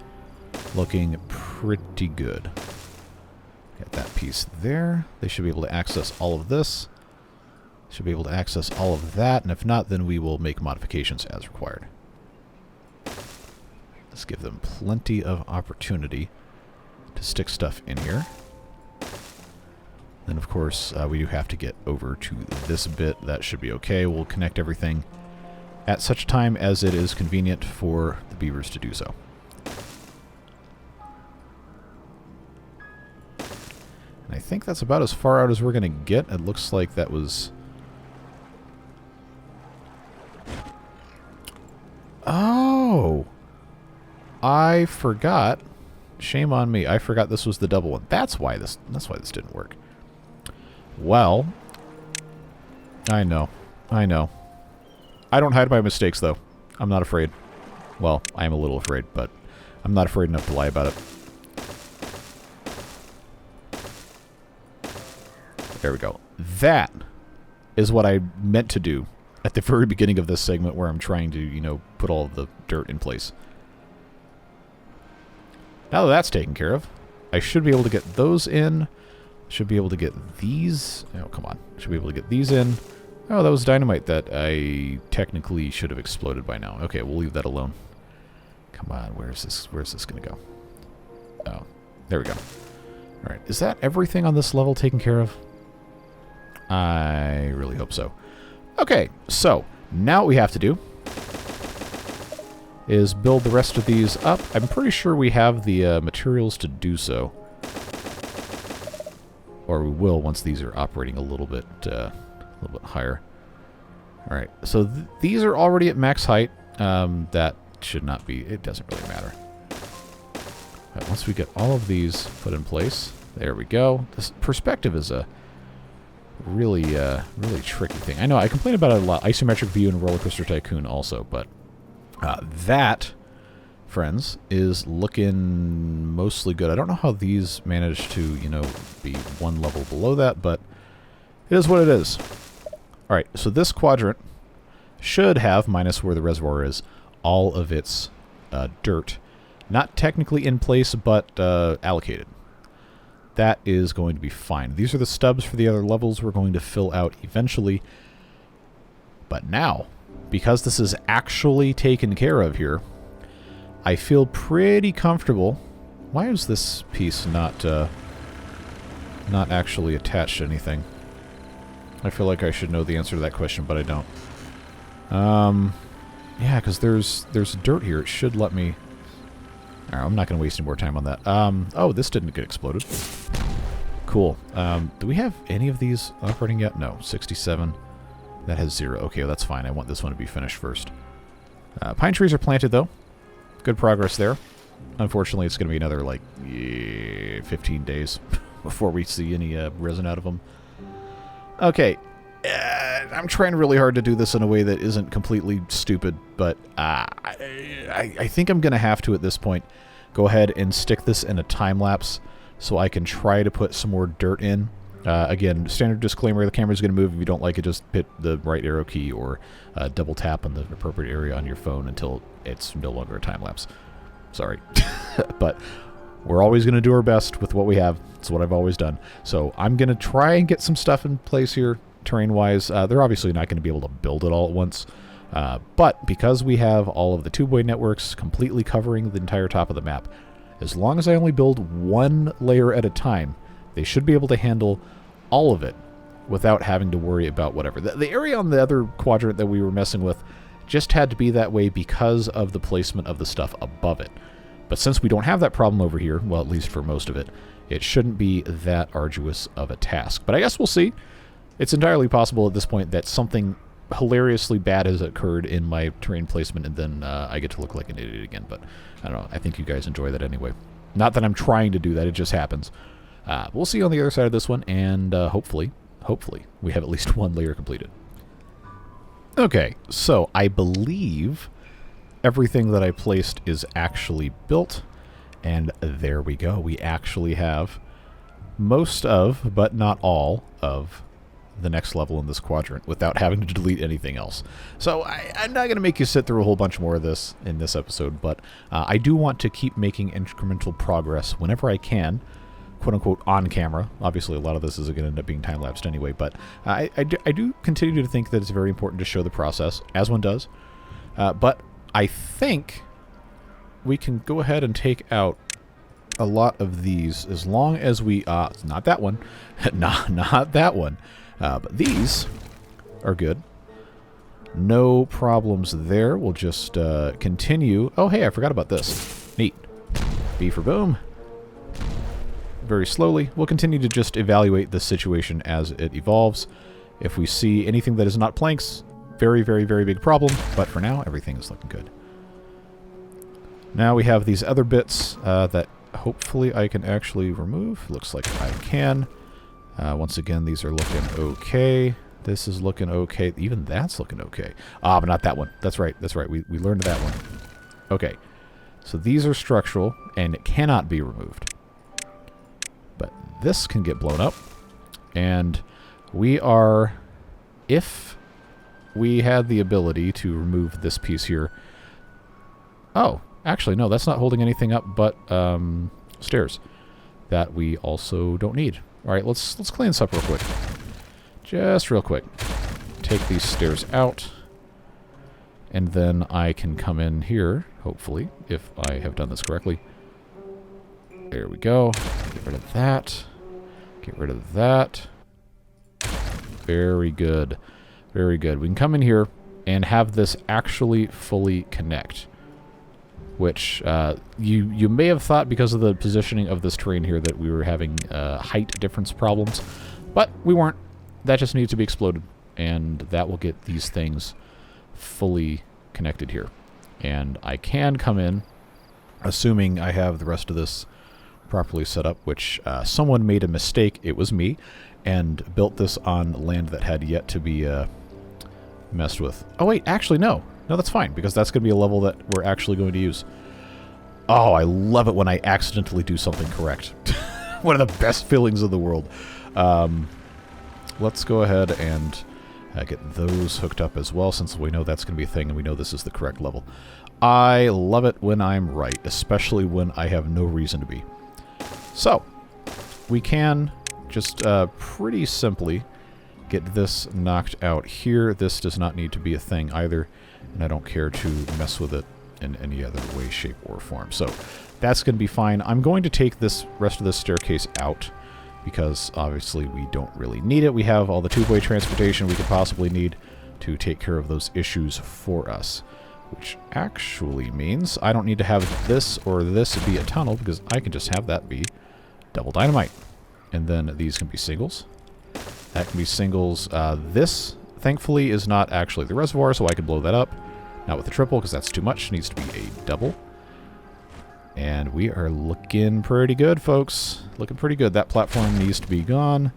looking pretty good. Get that piece there. They should be able to access all of this. Should be able to access all of that, and if not, then we will make modifications as required. Let's give them plenty of opportunity to stick stuff in here. Then, of course, we do have to get over to this bit. That should be okay. We'll connect everything at such time as it is convenient for the beavers to do so. And I think that's about as far out as we're going to get. It looks like that was... Oh! I forgot. Shame on me. I forgot this was the double one. That's why this didn't work. Well, I know. I know. I don't hide my mistakes, though. I'm not afraid. Well, I am a little afraid, but I'm not afraid enough to lie about it. There we go. That is what I meant to do at the very beginning of this segment, where I'm trying to, you know, put all the dirt in place. Now that that's taken care of, I should be able to get those in. Should be able to get these. Oh, come on. Should be able to get these in. Oh, that was dynamite that I technically should have exploded by now. Okay, we'll leave that alone. Come on, where's this going to go? Oh, there we go. All right, is that everything on this level taken care of? I really hope so. Okay, so now what we have to do is build the rest of these up. I'm pretty sure we have the materials to do so. Or we will once these are operating a little bit higher. All right, so these are already at max height. That should not be. It doesn't really matter. Right, once we get all of these put in place, There we go. This perspective is a really tricky thing. I know, I complain about it a lot. Isometric view in Roller Coaster Tycoon also, but that, friends, is looking mostly good. I don't know how these managed to, you know, be one level below that, but it is what it is. Alright, so this quadrant should have, minus where the reservoir is, all of its dirt. Not technically in place, but allocated. That is going to be fine. These are the stubs for the other levels we're going to fill out eventually. But now, because this is actually taken care of here, I feel pretty comfortable. Why is this piece not actually attached to anything? I feel like I should know the answer to that question, but I don't. Yeah, because there's dirt here. It should let me... Alright, I'm not going to waste any more time on that. Oh, this didn't get exploded. Cool. Do we have any of these operating yet? No. 67. That has 0. Okay, well, that's fine. I want this one to be finished first. Pine trees are planted, though. Good progress there. Unfortunately, it's going to be another, like, 15 days before we see any resin out of them. Okay. I'm trying really hard to do this in a way that isn't completely stupid, but I think I'm going to have to, at this point, go ahead and stick this in a time-lapse so I can try to put some more dirt in. Again, standard disclaimer, the camera's going to move. If you don't like it, just hit the right arrow key or double tap on the appropriate area on your phone until it's no longer a time-lapse. Sorry. But we're always going to do our best with what we have. It's what I've always done. So I'm going to try and get some stuff in place here, terrain-wise. They're obviously not going to be able to build it all at once. But because we have all of the Tubeway networks completely covering the entire top of the map, as long as I only build one layer at a time, they should be able to handle all of it without having to worry about whatever. The area on the other quadrant that we were messing with just had to be that way because of the placement of the stuff above it. But since we don't have that problem over here, well, at least for most of it, it shouldn't be that arduous of a task. But I guess we'll see. It's entirely possible at this point that something hilariously bad has occurred in my terrain placement, and then I get to look like an idiot again. But I don't know. I think you guys enjoy that anyway. Not that I'm trying to do that. It just happens. We'll see on the other side of this one, and hopefully, we have at least one layer completed. Okay, so I believe everything that I placed is actually built, and there we go. We actually have most of, but not all, of the next level in this quadrant without having to delete anything else. So I'm not going to make you sit through a whole bunch more of this in this episode, but I do want to keep making incremental progress whenever I can, quote-unquote, on camera. Obviously, a lot of this is going to end up being time-lapsed anyway, but I do continue to think that it's very important to show the process, as one does. But I think we can go ahead and take out a lot of these as long as we... not that one. not that one. But these are good. No problems there. We'll just continue. Oh, hey, I forgot about this. Neat. B for boom. Very slowly. We'll continue to just evaluate the situation as it evolves. If we see anything that is not planks, very, very, very big problem. But for now, everything is looking good. Now we have these other bits that hopefully I can actually remove. Looks like I can. Once again, these are looking okay. This is looking okay. Even that's looking okay. But not that one. That's right. That's right. We learned that one. Okay. So these are structural, and it cannot be removed. But this can get blown up. And we are... If we had the ability to remove this piece here... Oh, actually, no. That's not holding anything up but stairs that we also don't need. All right, let's clean this up real quick. Just real quick. Take these stairs out. And then I can come in here, hopefully, if I have done this correctly. There we go. Get rid of that. Get rid of that. Very good. Very good. We can come in here and have this actually fully connect. Which you may have thought, because of the positioning of this terrain here, that we were having height difference problems. But we weren't. That just needs to be exploded. And that will get these things fully connected here. And I can come in, assuming I have the rest of this properly set up, which someone made a mistake, it was me, and built this on land that had yet to be messed with. Oh wait, actually no. No, that's fine, because that's going to be a level that we're actually going to use. Oh, I love it when I accidentally do something correct. One of the best feelings in the world. Let's go ahead and get those hooked up as well, since we know that's going to be a thing and we know this is the correct level. I love it when I'm right, especially when I have no reason to be. So, we can just pretty simply get this knocked out here. This does not need to be a thing either, and I don't care to mess with it in any other way, shape, or form. So, that's going to be fine. I'm going to take this rest of this staircase out, because obviously we don't really need it. We have all the tubeway transportation we could possibly need to take care of those issues for us. Which actually means I don't need to have this or this be a tunnel, because I can just have that be double dynamite. And then these can be singles. That can be singles. This, thankfully, is not actually the reservoir, so I can blow that up. Not with the triple, because that's too much. It needs to be a double. And we are looking pretty good, folks. Looking pretty good. That platform needs to be gone.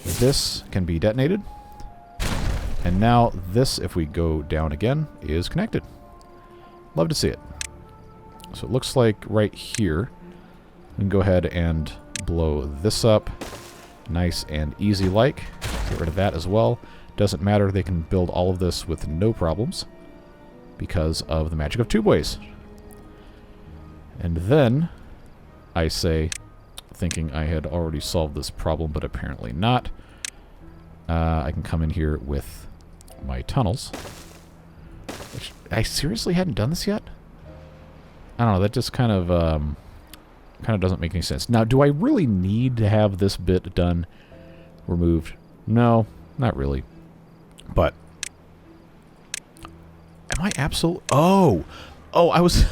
This can be detonated. And now this, if we go down again, is connected. Love to see it. So it looks like right here, we can go ahead and blow this up. Nice and easy like. Get rid of that as well. Doesn't matter, they can build all of this with no problems because of the magic of tubeways. And then, I say, thinking I had already solved this problem, but apparently not, I can come in here with my tunnels. Which, I seriously hadn't done this yet? I don't know, that just kind of doesn't make any sense. Now, do I really need to have this bit done, removed? No, not really. But, am I absolute? Oh, I was,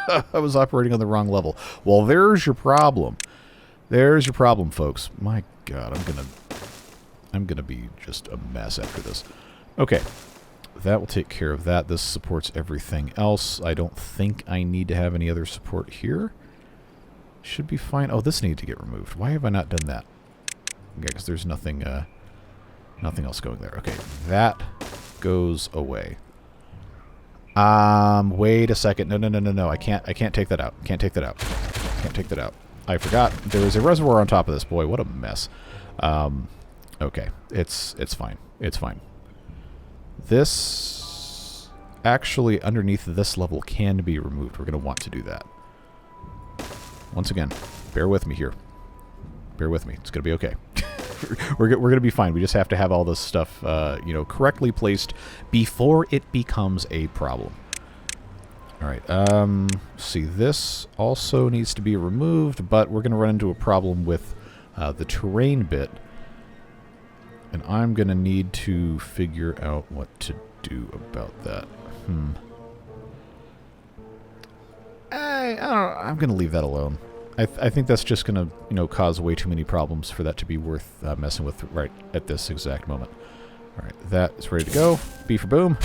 I was operating on the wrong level. Well, there's your problem. There's your problem, folks. My God, I'm gonna be just a mess after this. Okay. That will take care of that. This supports everything else. I don't think I need to have any other support here. Should be fine. Oh, this needs to get removed. Why have I not done that? Okay, because there's nothing, nothing else going there. Okay, that goes away. Wait a second. No. I can't take that out. Can't take that out. Can't take that out. I forgot there is a reservoir on top of this. Boy, what a mess. Okay, it's fine. It's fine. This, actually, underneath this level can be removed. We're going to want to do that. Once again, bear with me here. Bear with me. It's going to be okay. We're going to be fine. We just have to have all this stuff, you know, correctly placed before it becomes a problem. All right. See, this also needs to be removed, but we're going to run into a problem with the terrain bit. And I'm going to need to figure out what to do about that. I don't know. I'm going to leave that alone. I think that's just going to, you know, cause way too many problems for that to be worth messing with right at this exact moment. All right, that is ready to go. B for boom.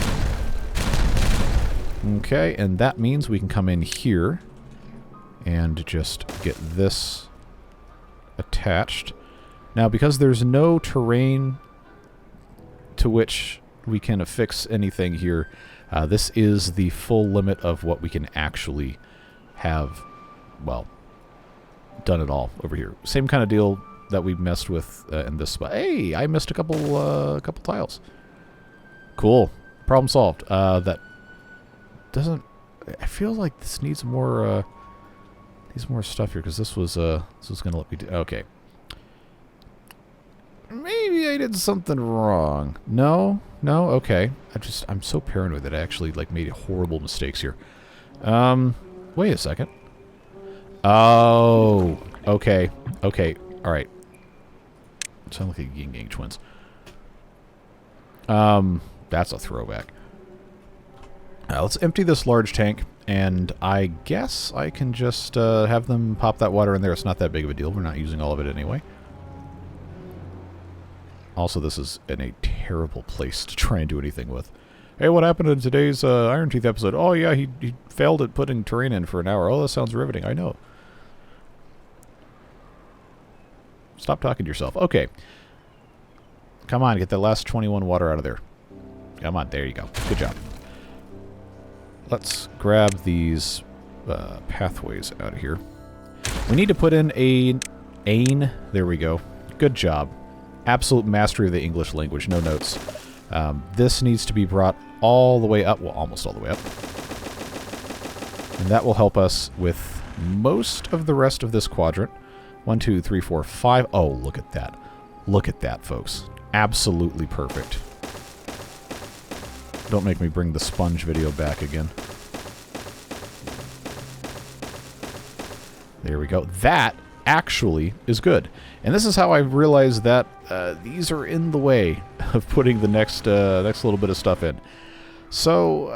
Okay, and that means we can come in here and just get this attached. Now, because there's no terrain to which we can affix anything here, this is the full limit of what we can actually have, well, done it all over here. Same kind of deal that we messed with in this spot. Hey, I missed a couple tiles. Cool. Problem solved. That doesn't... I feel like this needs more stuff here, because this was going to let me do... Okay. Maybe I did something wrong. No? Okay. I'm so paranoid that I actually, like, made horrible mistakes here. Wait a second. Oh, okay. Alright. Sound like a Yin Yang twins. That's a throwback. Let's empty this large tank, and I guess I can just have them pop that water in there. It's not that big of a deal. We're not using all of it anyway. Also, this is in a terrible place to try and do anything with. Hey, what happened in today's Iron Teeth episode? Oh, yeah, he failed at putting terrain in for an hour. Oh, that sounds riveting. I know. Stop talking to yourself. Okay. Come on, get that last 21 water out of there. Come on, there you go. Good job. Let's grab these pathways out of here. We need to put in ain. There we go. Good job. Absolute mastery of the English language. No notes. This needs to be brought all the way up. Well, almost all the way up. And that will help us with most of the rest of this quadrant. 1, 2, 3, 4, 5. Oh, look at that. Look at that, folks. Absolutely perfect. Don't make me bring the sponge video back again. There we go. That actually is good. And this is how I realized that these are in the way of putting the next little bit of stuff in. So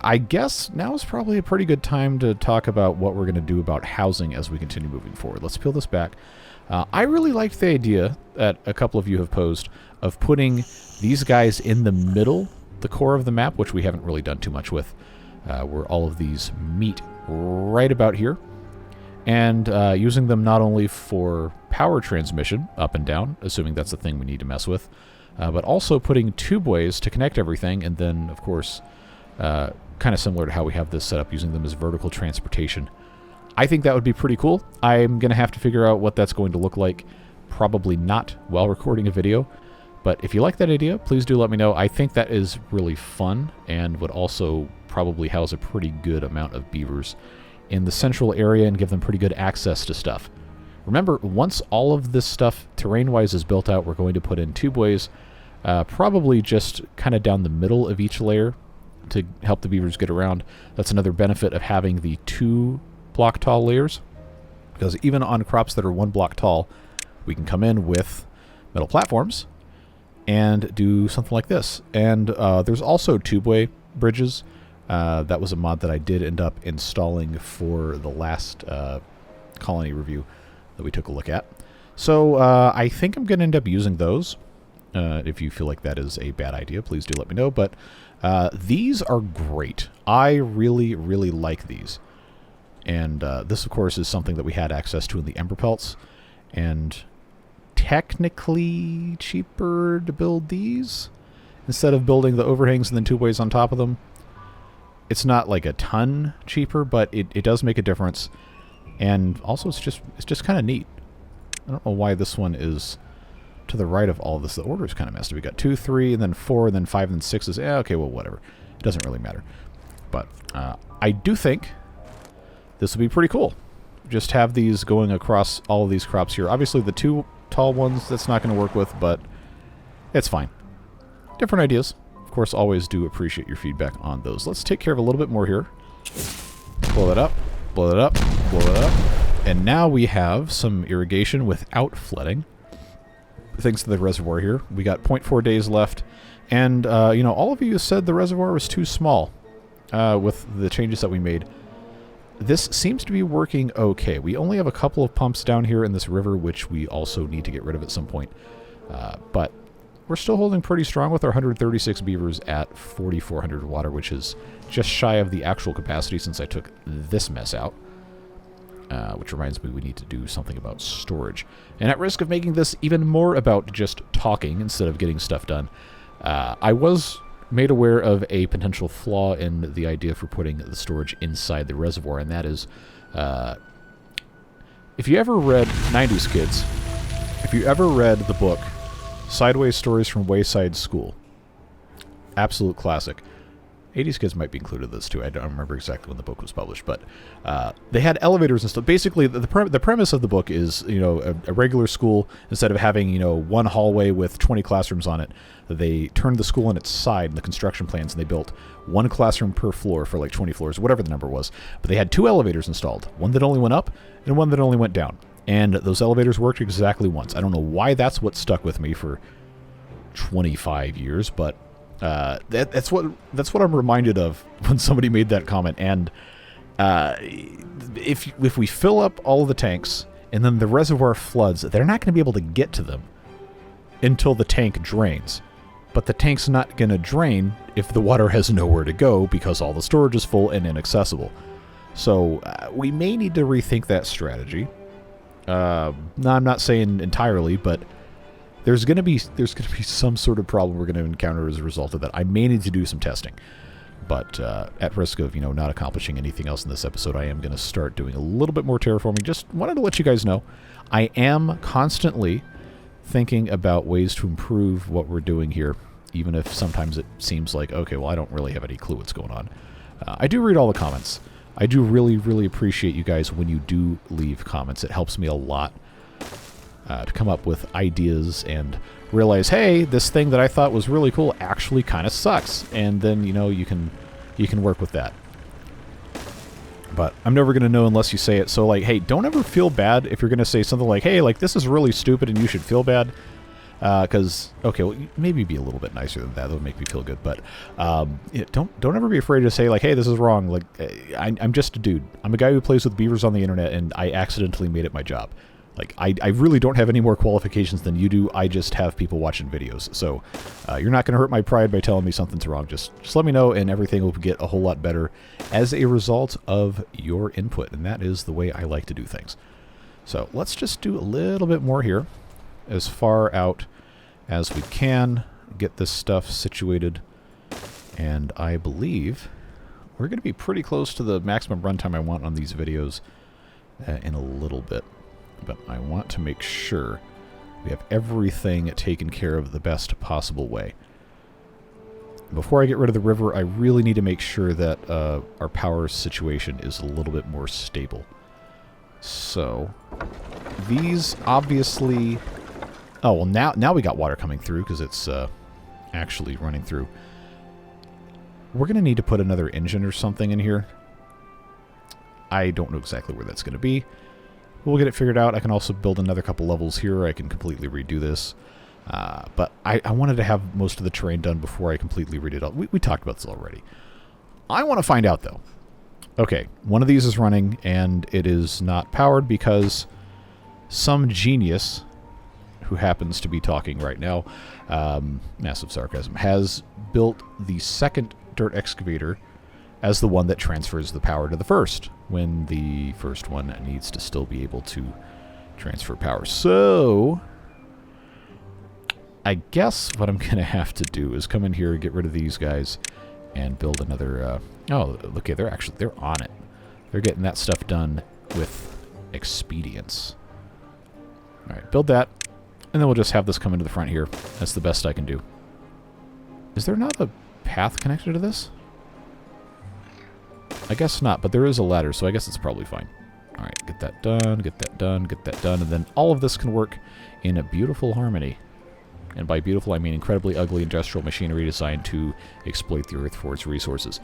I guess now is probably a pretty good time to talk about what we're going to do about housing as we continue moving forward. Let's peel this back. I really liked the idea that a couple of you have posed of putting these guys in the middle, the core of the map, which we haven't really done too much with, where all of these meet right about here. And using them not only for power transmission up and down, assuming that's the thing we need to mess with, but also putting tubeways to connect everything, and then, of course, kind of similar to how we have this set up, using them as vertical transportation. I think that would be pretty cool. I'm going to have to figure out what that's going to look like. Probably not while recording a video. But if you like that idea, please do let me know. I think that is really fun and would also probably house a pretty good amount of beavers in the central area and give them pretty good access to stuff. Remember, once all of this stuff terrain-wise is built out, we're going to put in tubeways, probably just kind of down the middle of each layer to help the beavers get around. That's another benefit of having the 2 block tall layers, because even on crops that are 1 block tall, we can come in with metal platforms and do something like this. And there's also tubeway bridges. That was a mod that I did end up installing for the last colony review that we took a look at. So I think I'm going to end up using those. If you feel like that is a bad idea, please do let me know. But these are great. I really, really like these. And this, of course, is something that we had access to in the Ember Pelts. And technically cheaper to build these instead of building the overhangs and then tubeways on top of them. It's not like a ton cheaper, but it does make a difference. And also, it's just kind of neat. I don't know why this one is to the right of all of this. The order is kind of messed up. We got 2, 3, and then 4, and then 5, and then 6 is... okay, well, whatever. It doesn't really matter. But I do think this would be pretty cool. Just have these going across all of these crops here. Obviously, the 2 tall ones, that's not going to work with, but it's fine. Different ideas. Of course, always do appreciate your feedback on those. Let's take care of a little bit more here. Blow that up, blow that up, blow that up. And now we have some irrigation without flooding. Thanks to the reservoir here. We got 0.4 days left. And, you know, all of you said the reservoir was too small with the changes that we made. This seems to be working okay. We only have a couple of pumps down here in this river, which we also need to get rid of at some point. But we're still holding pretty strong with our 136 beavers at 4,400 water, which is just shy of the actual capacity since I took this mess out. Which reminds me we need to do something about storage. And at risk of making this even more about just talking instead of getting stuff done, I was made aware of a potential flaw in the idea for putting the storage inside the reservoir, and that is, if you ever read 90s Kids, if you ever read the book Sideways Stories from Wayside School, absolute classic. 80s Kids might be included in this too. I don't remember exactly when the book was published, but they had elevators and stuff. Basically, the premise of the book is, you know, a regular school, instead of having, you know, one hallway with 20 classrooms on it, they turned the school on its side in the construction plans, and they built 1 classroom per floor for like 20 floors, whatever the number was. But they had 2 elevators installed, one that only went up and one that only went down. And those elevators worked exactly once. I don't know why that's what stuck with me for 25 years, but that's what I'm reminded of when somebody made that comment. And if we fill up all of the tanks and then the reservoir floods, they're not going to be able to get to them until the tank drains. But the tank's not going to drain if the water has nowhere to go because all the storage is full and inaccessible. So we may need to rethink that strategy. No, I'm not saying entirely, but there's gonna be some sort of problem we're gonna encounter as a result of that. I may need to do some testing, but at risk of not accomplishing anything else in this episode, I am gonna start doing a little bit more terraforming. Just wanted to let you guys know, I am constantly thinking about ways to improve what we're doing here, even if sometimes it seems like, okay, well, I don't really have any clue what's going on. I do read all the comments. I do really, really appreciate you guys when you do leave comments. It helps me a lot to come up with ideas and realize, hey, this thing that I thought was really cool actually kind of sucks. And then, you can work with that. But I'm never going to know unless you say it. So, like, hey, don't ever feel bad if you're going to say something like, hey, like, this is really stupid and you should feel bad. Because, okay, well, maybe be a little bit nicer than that. That would make me feel good. But don't ever be afraid to say, like, hey, this is wrong. Like, I'm just a dude. I'm a guy who plays with beavers on the internet, and I accidentally made it my job. Like, I really don't have any more qualifications than you do. I just have people watching videos. So you're not going to hurt my pride by telling me something's wrong. Just let me know, and everything will get a whole lot better as a result of your input. And that is the way I like to do things. So let's just do a little bit more here, as far out as we can, get this stuff situated, and I believe we're going to be pretty close to the maximum runtime I want on these videos in a little bit. But I want to make sure we have everything taken care of the best possible way. Before I get rid of the river, I really need to make sure that our power situation is a little bit more stable. So these obviously... Oh, well, now we got water coming through because it's actually running through. We're going to need to put another engine or something in here. I don't know exactly where that's going to be. We'll get it figured out. I can also build another couple levels here. I can completely redo this. But I wanted to have most of the terrain done before I completely redo it all. We talked about this already. I want to find out, though. Okay, one of these is running, and it is not powered because some genius, who happens to be talking right now, massive sarcasm, has built the second dirt excavator as the one that transfers the power to the first, when the first one needs to still be able to transfer power. So I guess what I'm going to have to do is come in here, get rid of these guys, and build another... oh, okay, they're on it. They're getting that stuff done with expedience. All right, build that. And then we'll just have this come into the front here. That's the best I can do. Is there not a path connected to this? I guess not, but there is a ladder, so I guess it's probably fine. All right, get that done, get that done, get that done, and then all of this can work in a beautiful harmony. And by beautiful, I mean incredibly ugly industrial machinery designed to exploit the Earth for its resources.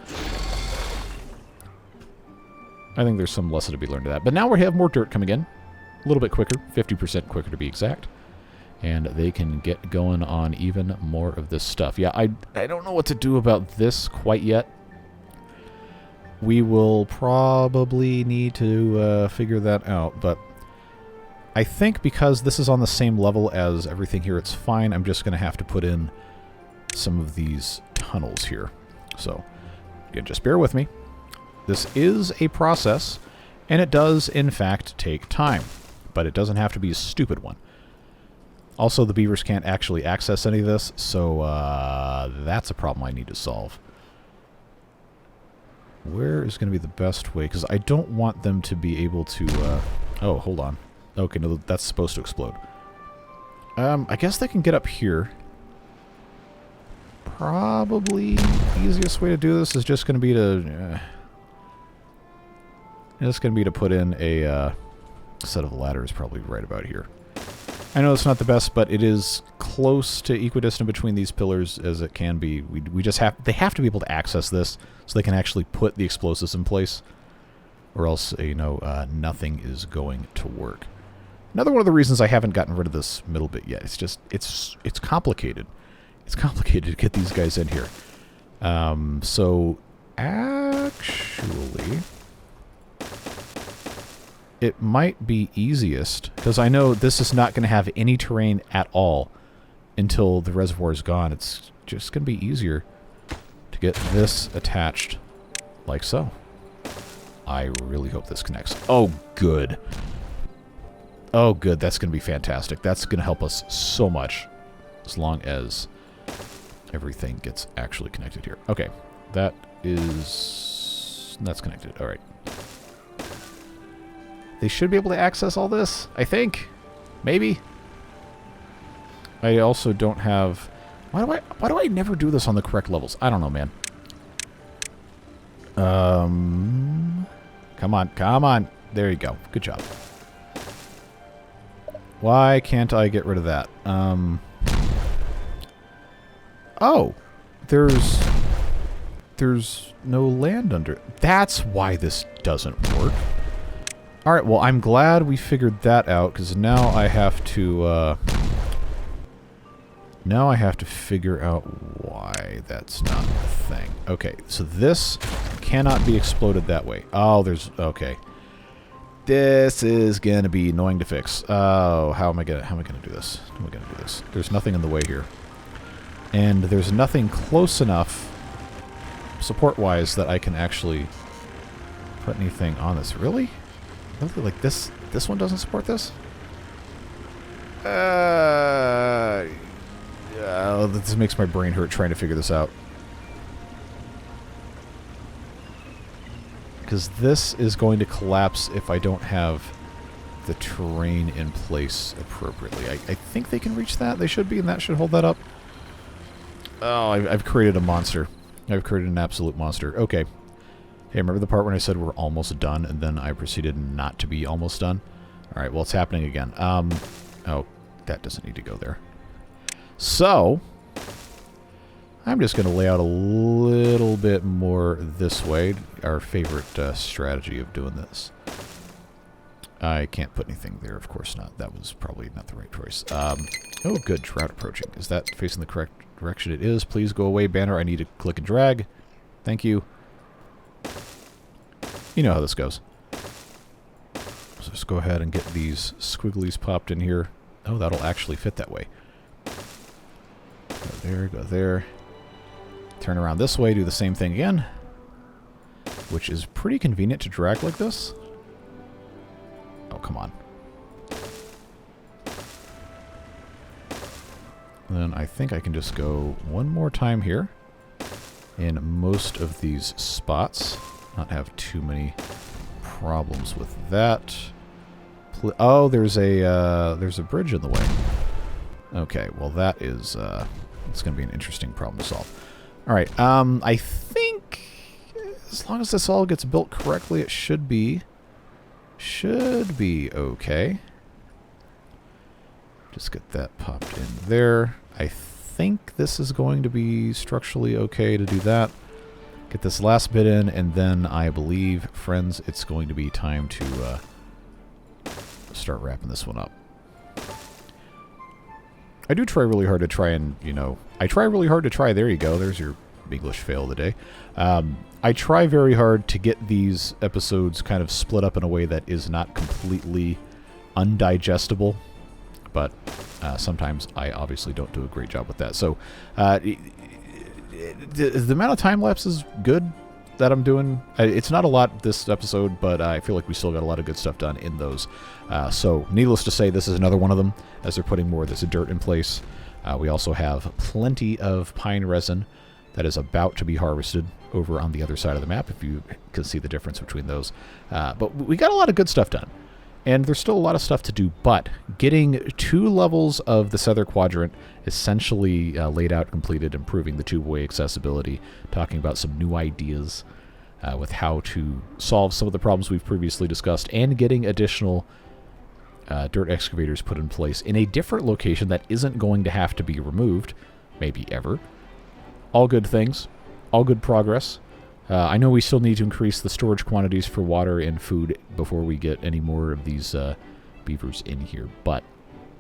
I think there's some lesson to be learned to that. But now we have more dirt coming in. A little bit quicker, 50% quicker to be exact. And they can get going on even more of this stuff. Yeah, I don't know what to do about this quite yet. We will probably need to figure that out, but I think because this is on the same level as everything here, it's fine. I'm just going to have to put in some of these tunnels here. So, again, just bear with me. This is a process, and it does, in fact, take time, but it doesn't have to be a stupid one. Also, the beavers can't actually access any of this, so that's a problem I need to solve. Where is going to be the best way? Because I don't want them to be able to... oh, hold on. Okay, no, that's supposed to explode. I guess they can get up here. Probably the easiest way to do this is just going to be to... it's going to be to put in a set of ladders probably right about here. I know it's not the best, but it is close to equidistant between these pillars as it can be. We just have... They have to be able to access this so they can actually put the explosives in place. Or else, nothing is going to work. Another one of the reasons I haven't gotten rid of this middle bit yet. It's just... It's complicated. It's complicated to get these guys in here. So, actually... It might be easiest, because I know this is not going to have any terrain at all until the reservoir is gone. It's just going to be easier to get this attached like so. I really hope this connects. Oh, good. Oh, good. That's going to be fantastic. That's going to help us so much. As long as everything gets actually connected here. Okay. That is... That's connected. All right. They should be able to access all this, I think. Maybe. I also don't have... Why do I never do this on the correct levels? I don't know, man. Come on, come on. There you go. Good job. Why can't I get rid of that? Oh, there's no land under. That's why this doesn't work. All right, well, I'm glad we figured that out, because now I have to figure out why that's not a thing. Okay, so this cannot be exploded that way. Oh, there's... Okay. This is gonna be annoying to fix. Oh, how am I gonna do this? How am I gonna do this? There's nothing in the way here. And there's nothing close enough support-wise that I can actually put anything on this. Really? Really? Like this one doesn't support this? This makes my brain hurt trying to figure this out. Because this is going to collapse if I don't have the terrain in place appropriately. I think they can reach that. They should be, and that should hold that up. Oh, I've created a monster. I've created an absolute monster. Okay. Hey, remember the part when I said we're almost done, and then I proceeded not to be almost done? Alright, well, it's happening again. Oh, that doesn't need to go there. So, I'm just going to lay out a little bit more this way. Our favorite strategy of doing this. I can't put anything there, of course not. That was probably not the right choice. Oh, good. Drought approaching. Is that facing the correct direction? It is. Please go away, banner. I need to click and drag. Thank you. You know how this goes. So just go ahead and get these squigglies popped in here. Oh, that'll actually fit that way. Go there, go there. Turn around this way, do the same thing again. Which is pretty convenient to drag like this. Oh, come on. Then I think I can just go one more time here in most of these spots. Not have too many problems with that. Oh, there's a bridge in the way. Okay, well that is it's going to be an interesting problem to solve. All right, I think as long as this all gets built correctly, it should be okay. Just get that popped in there. I think this is going to be structurally okay to do that. Get this last bit in, and then I believe, friends, it's going to be time to start wrapping this one up. I do try really hard to try and, there you go, there's your English fail of the day. I try very hard to get these episodes kind of split up in a way that is not completely undigestible, but sometimes I obviously don't do a great job with that. So, the amount of time lapse is good that I'm doing. It's not a lot this episode, but I feel like we still got a lot of good stuff done in those. So, needless to say, this is another one of them, as they're putting more of this dirt in place. We also have plenty of pine resin that is about to be harvested over on the other side of the map, if you can see the difference between those. But we got a lot of good stuff done. And there's still a lot of stuff to do, but getting 2 levels of the Southern Quadrant essentially laid out, completed, improving the tubeway accessibility, talking about some new ideas with how to solve some of the problems we've previously discussed, and getting additional dirt excavators put in place in a different location that isn't going to have to be removed, maybe ever. All good things, all good progress. I know we still need to increase the storage quantities for water and food before we get any more of these beavers in here, but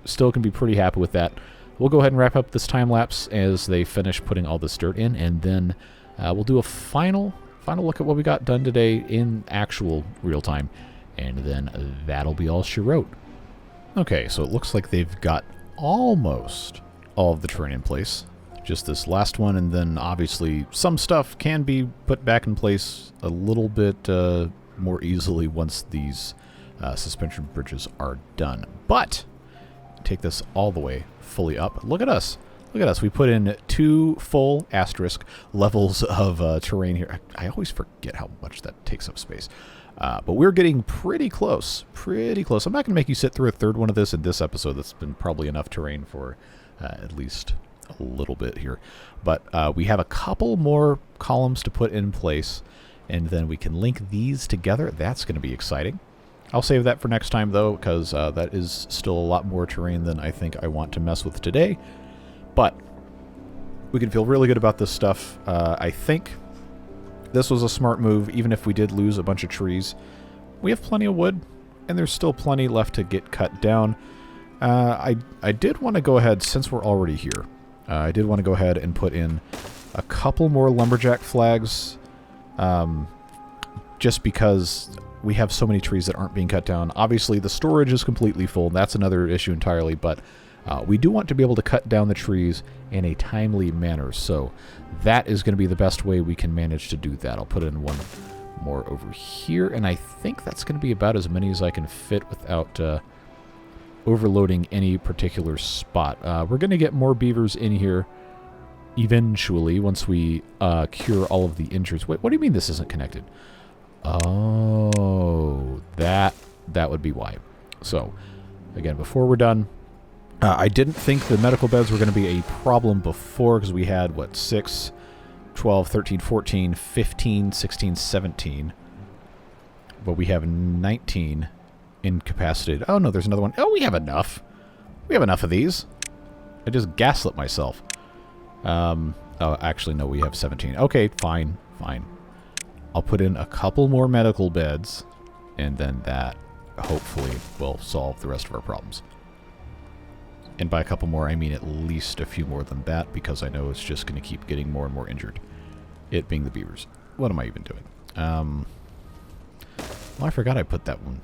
still can be pretty happy with that. We'll go ahead and wrap up this time lapse as they finish putting all this dirt in, and then we'll do a final look at what we got done today in actual real time, and then that'll be all she wrote. Okay, so it looks like they've got almost all of the terrain in place. Just this last one, and then obviously some stuff can be put back in place a little bit more easily once these suspension bridges are done. But take this all the way fully up. Look at us. Look at us. We put in 2 full asterisk levels of terrain here. I always forget how much that takes up space. But we're getting pretty close. Pretty close. I'm not going to make you sit through a third one of this in this episode. That's been probably enough terrain for at least a little bit here. But we have a couple more columns to put in place, and then we can link these together. That's going to be exciting. I'll save that for next time, though, because that is still a lot more terrain than I think I want to mess with today. But we can feel really good about this stuff. I think this was a smart move, even if we did lose a bunch of trees. We have plenty of wood, and there's still plenty left to get cut down. I did want to go ahead, since we're already here, I did want to go ahead and put in a couple more lumberjack flags, just because we have so many trees that aren't being cut down. Obviously, the storage is completely full. That's another issue entirely, but we do want to be able to cut down the trees in a timely manner, so that is going to be the best way we can manage to do that. I'll put in one more over here, and I think that's going to be about as many as I can fit without overloading any particular spot. We're going to get more beavers in here eventually once we cure all of the injuries. Wait, what do you mean this isn't connected? Oh, that would be why. So, again, before we're done, I didn't think the medical beds were going to be a problem before, because we had, what, 6, 12, 13, 14, 15, 16, 17. But we have 19 incapacitated. Oh, no, there's another one. Oh, we have enough. We have enough of these. I just gaslit myself. Oh, actually, no, we have 17. Okay, fine, fine. I'll put in a couple more medical beds, and then that hopefully will solve the rest of our problems. And by a couple more, I mean at least a few more than that, because I know it's just going to keep getting more and more injured. It being the beavers. What am I even doing? Well, I forgot I put that one.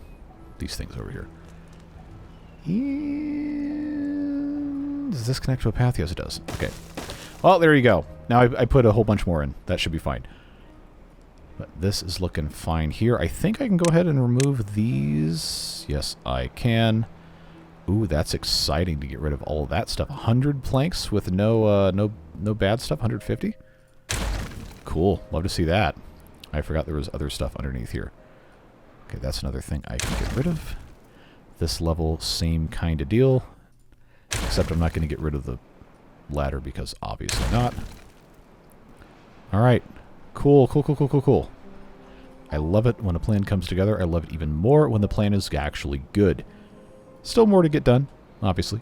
These things over here. And does this connect to a path? Yes, it does. Okay. Well, there you go. Now I put a whole bunch more in. That should be fine. But this is looking fine here. I think I can go ahead and remove these. Yes, I can. Ooh, that's exciting to get rid of all of that stuff. 100 planks with no bad stuff. 150. Cool. Love to see that. I forgot there was other stuff underneath here. Okay, that's another thing I can get rid of. This level, same kind of deal. Except I'm not going to get rid of the ladder because obviously not. Alright. Cool, cool, cool, cool, cool, cool. I love it when a plan comes together. I love it even more when the plan is actually good. Still more to get done, obviously.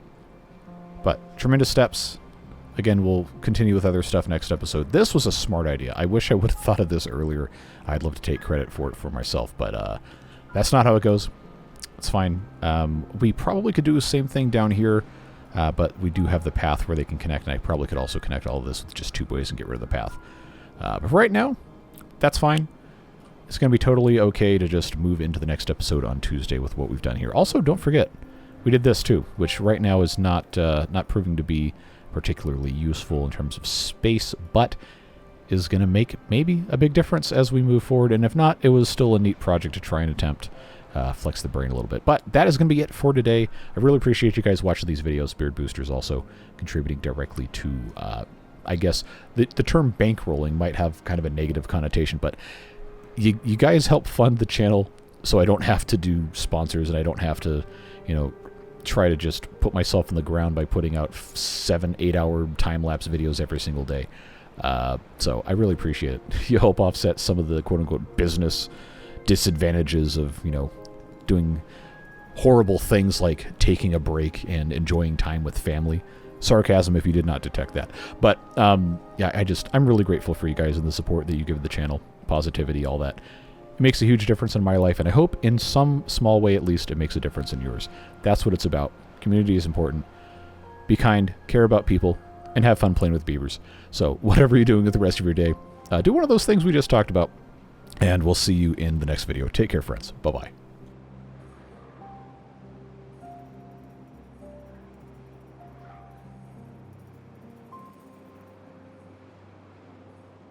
But tremendous steps. Again, we'll continue with other stuff next episode. This was a smart idea. I wish I would have thought of this earlier. I'd love to take credit for it for myself, but that's not how it goes. It's fine. We probably could do the same thing down here, but we do have the path where they can connect, and I probably could also connect all of this with just tubeways and get rid of the path. But for right now, that's fine. It's going to be totally okay to just move into the next episode on Tuesday with what we've done here. Also, don't forget, we did this too, which right now is not proving to be particularly useful in terms of space, but is going to make maybe a big difference as we move forward. And if not, it was still a neat project to try and attempt. Flex the brain a little bit. But that is going to be it for today. I really appreciate you guys watching these videos. Beard Boosters also contributing directly to, I guess, the term bankrolling might have kind of a negative connotation, but you guys help fund the channel so I don't have to do sponsors and I don't have to, you know, try to just put myself in the ground by putting out 7-8 hour time-lapse videos every single day. So I really appreciate it. You help offset some of the quote-unquote business disadvantages of, you know, doing horrible things like taking a break and enjoying time with family. Sarcasm if you did not detect that. But yeah, I'm really grateful for you guys and the support that you give the channel, positivity, all that. It makes a huge difference in my life, and I hope in some small way at least it makes a difference in yours. That's what it's about. Community is important. Be kind, care about people, and have fun playing with beavers. So whatever you're doing with the rest of your day, do one of those things we just talked about, and we'll see you in the next video. Take care, friends. Bye-bye.